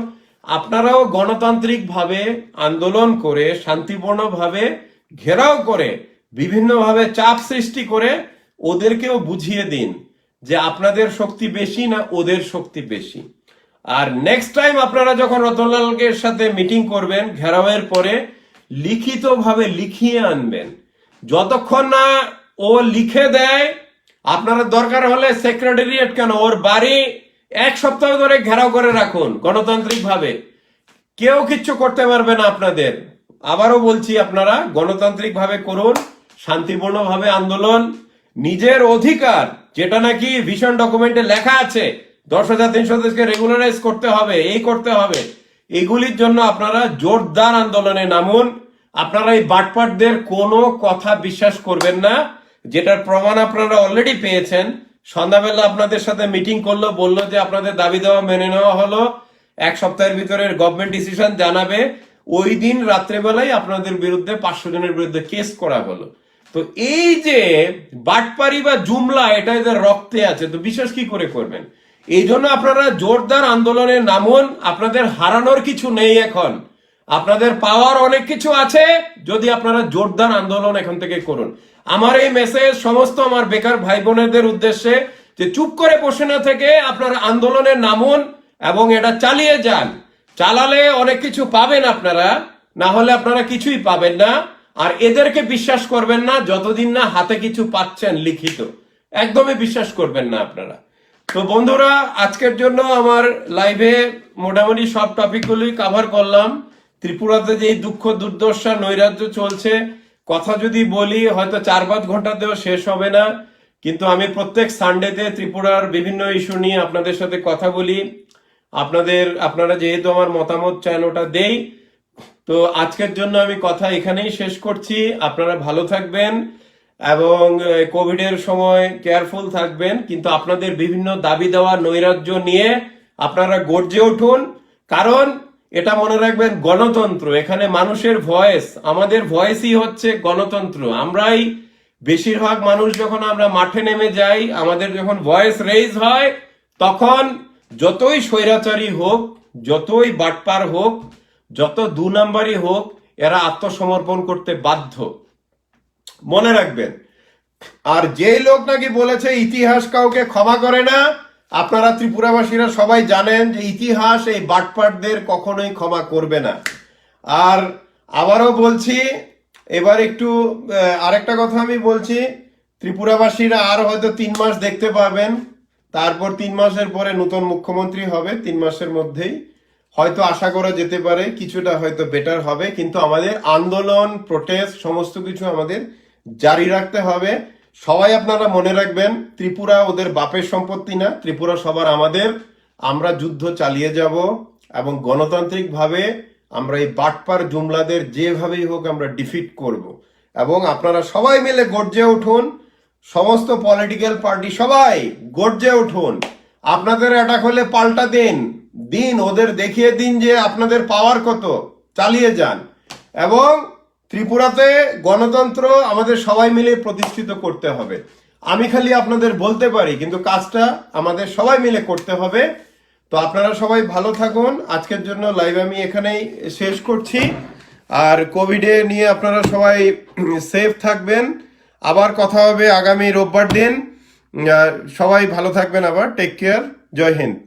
আপনারাও গণতান্ত্রিক ভাবে আন্দোলন করে, শান্তিপূর্ণভাবে ঘেরাও করে, বিভিন্নভাবে চাপ সৃষ্টি করে ওদেরকেও বুঝিয়ে দিন যে আপনাদের শক্তি বেশি না ওদের শক্তি বেশি। আর নেক্সট টাইম আপনারা যখন রতনলালের সাথে মিটিং করবেন ঘেরাওয়ের পরে, লিখিতভাবে লিখিয়ে আনবেন। যতক্ষণ না ও লিখে দেয়, আপনারা দরকার হলে সেক্রেটারিয়েট কেন, ওর বাড়ি 1 সপ্তাহ ধরে ঘেরাও করে রাখুন গণতান্ত্রিক ভাবে, কেউ কিচ্ছু করতে পারবে না আপনাদের। আবারও বলছি, আপনারা গণতান্ত্রিক ভাবে করুন, শান্তিপূর্ণ ভাবে আন্দোলন, নিজের অধিকার যেটা নাকি ভিশন ডকুমেন্টে লেখা আছে 10,323-কে রেগুলারাইজ করতে হবে, এই করতে হবে, এগুলির জন্য আপনারা জোরদার আন্দোলনে নামুন। আপনারা এই বাটপাটদের কোনো কথা বিশ্বাস করবেন না, যেটার প্রমাণ আপনারা অলরেডি পেয়েছেন। সন্ধ্যাবেলা আপনাদের সাথে মিটিং করলো, বললো যে আপনাদের দাবি দেওয়া মেনে নেওয়া হলো, 1 সপ্তাহের ভিতরে গভর্নমেন্ট ডিসিশন জানাবে। ওই দিন রাত্রেবেলায় আপনাদের বিরুদ্ধে 500 জনের বিরুদ্ধে কেস করা হলো। তো এই যে বাটপারি বা জুমলা, এটা এদের রক্তে আছে, তো বিশ্বাস কি করে করবেন? এই জন্য আপনারা জোরদার আন্দোলনে নামুন। আপনাদের হারানোর কিছু নেই এখন, আপনাদের পাওয়ার অনেক কিছু আছে যদি আপনারা জোরদার আন্দোলন এখন থেকে করুন। আমার এই মেসেজ সমস্ত আমার বেকার ভাই বোনেদের উদ্দেশ্যে, যে চুপ করে বসে না থেকে আপনারা আন্দোলনে নামুন এবং এটা চালিয়ে যান। চালালে অনেক কিছু পাবেন আপনারা, না হলে আপনারা কিছুই পাবেন না। আর এদেরকে বিশ্বাস করবেন না যতদিন না হাতে কিছু পাচ্ছেন লিখিত, একদমই বিশ্বাস করবেন না আপনারা। তো বন্ধুরা, আজকের জন্য আমার লাইভে মোটামুটি সব টপিকগুলোই কভার করলাম। ত্রিপুরাতে যে দুঃখ দুর্দশা নৈরাজ্য চলছে, কথা যদি বলি হয়তো 4-5 ঘন্টাতেও শেষ হবে না। কিন্তু আমি প্রত্যেক সানডেতে ত্রিপুরার বিভিন্ন ইস্যু নিয়ে আপনাদের সাথে কথা বলি। আপনারা যেহেতু আমার মতামত চান ওটা দেই। তো আজকের জন্য আমি কথা এখানেই শেষ করছি। আপনারা ভালো থাকবেন এবং কোভিডের সময় কেয়ারফুল থাকবেন, কিন্তু আপনাদের বিভিন্ন দাবি দেওয়া নৈরাজ্য নিয়ে আপনারা গর্জে উঠুন। কারণ এটা মনে রাখবেন, গণতন্ত্র, এখানে মানুষের ভয়েস, আমাদের ভয়েসই হচ্ছে গণতন্ত্র। আমরাই বেশিরভাগ মানুষ যখন আমরা মাঠে নেমে যাই, আমাদের যখন ভয়েস রেইজ হয়, তখন যতই স্বৈরাচারী হোক, যতই বাটপার হোক, যত 2 নাম্বারই হোক, এরা আত্মসমর্পণ করতে বাধ্য, মনে রাখবেন। আর যে লোক নাকি বলেছে ইতিহাস কাউকে ক্ষমা করে না, আপনারা ত্রিপুরাবাসীরা সবাই জানেন যে ইতিহাস এই বাটপাটদের কখনোই ক্ষমা করবে না। আর আবারও বলছি, এবার একটু আরেকটা কথা আমি বলছি, ত্রিপুরাবাসীরা আর হয়তো 3 মাস দেখতে পাবেন, তারপর 3 মাসের পরে নতুন মুখ্যমন্ত্রী হবে, 3 মাসের মধ্যেই। হয়তো আশা করা যেতে পারে কিছুটা হয়তো বেটার হবে, কিন্তু আমাদের আন্দোলন প্রোটেস্ট সমস্ত কিছু আমাদের জারি রাখতে হবে। সবাই আপনারা মনে রাখবেন, ত্রিপুরা ওদের বাপের সম্পত্তি না, ত্রিপুরা সবার আমাদের। আমরা যুদ্ধ চালিয়ে যাব এবং গণতান্ত্রিকভাবে আমরা এই বাটপার জুমলাদের যেভাবেই হোক আমরা ডিফিট করব। এবং আপনারা সবাই মিলে গর্জে উঠুন, সমস্ত পলিটিক্যাল পার্টি সবাই গর্জে উঠুন। আপনাদের অ্যাটাক হলে পাল্টা দিন, ওদের দেখিয়ে দিন যে আপনাদের পাওয়ার কত, চালিয়ে যান। এবং ত্রিপুরাতে গণতন্ত্র আমাদের সবাই মিলে প্রতিষ্ঠিত করতে হবে। আমি খালি আপনাদের বলতে পারি, কিন্তু কাজটা আমাদের সবাই মিলে করতে হবে। তো আপনারা সবাই ভালো থাকুন। আজকের জন্য লাইভ আমি এখানেই শেষ করছি। আর কোভিডে নিয়ে আপনারা সবাই সেফ থাকবেন। আবার কথা হবে আগামী রোববার দিন। সবাই ভালো থাকবেন। আবার টেক কেয়ার। জয় হিন্দ।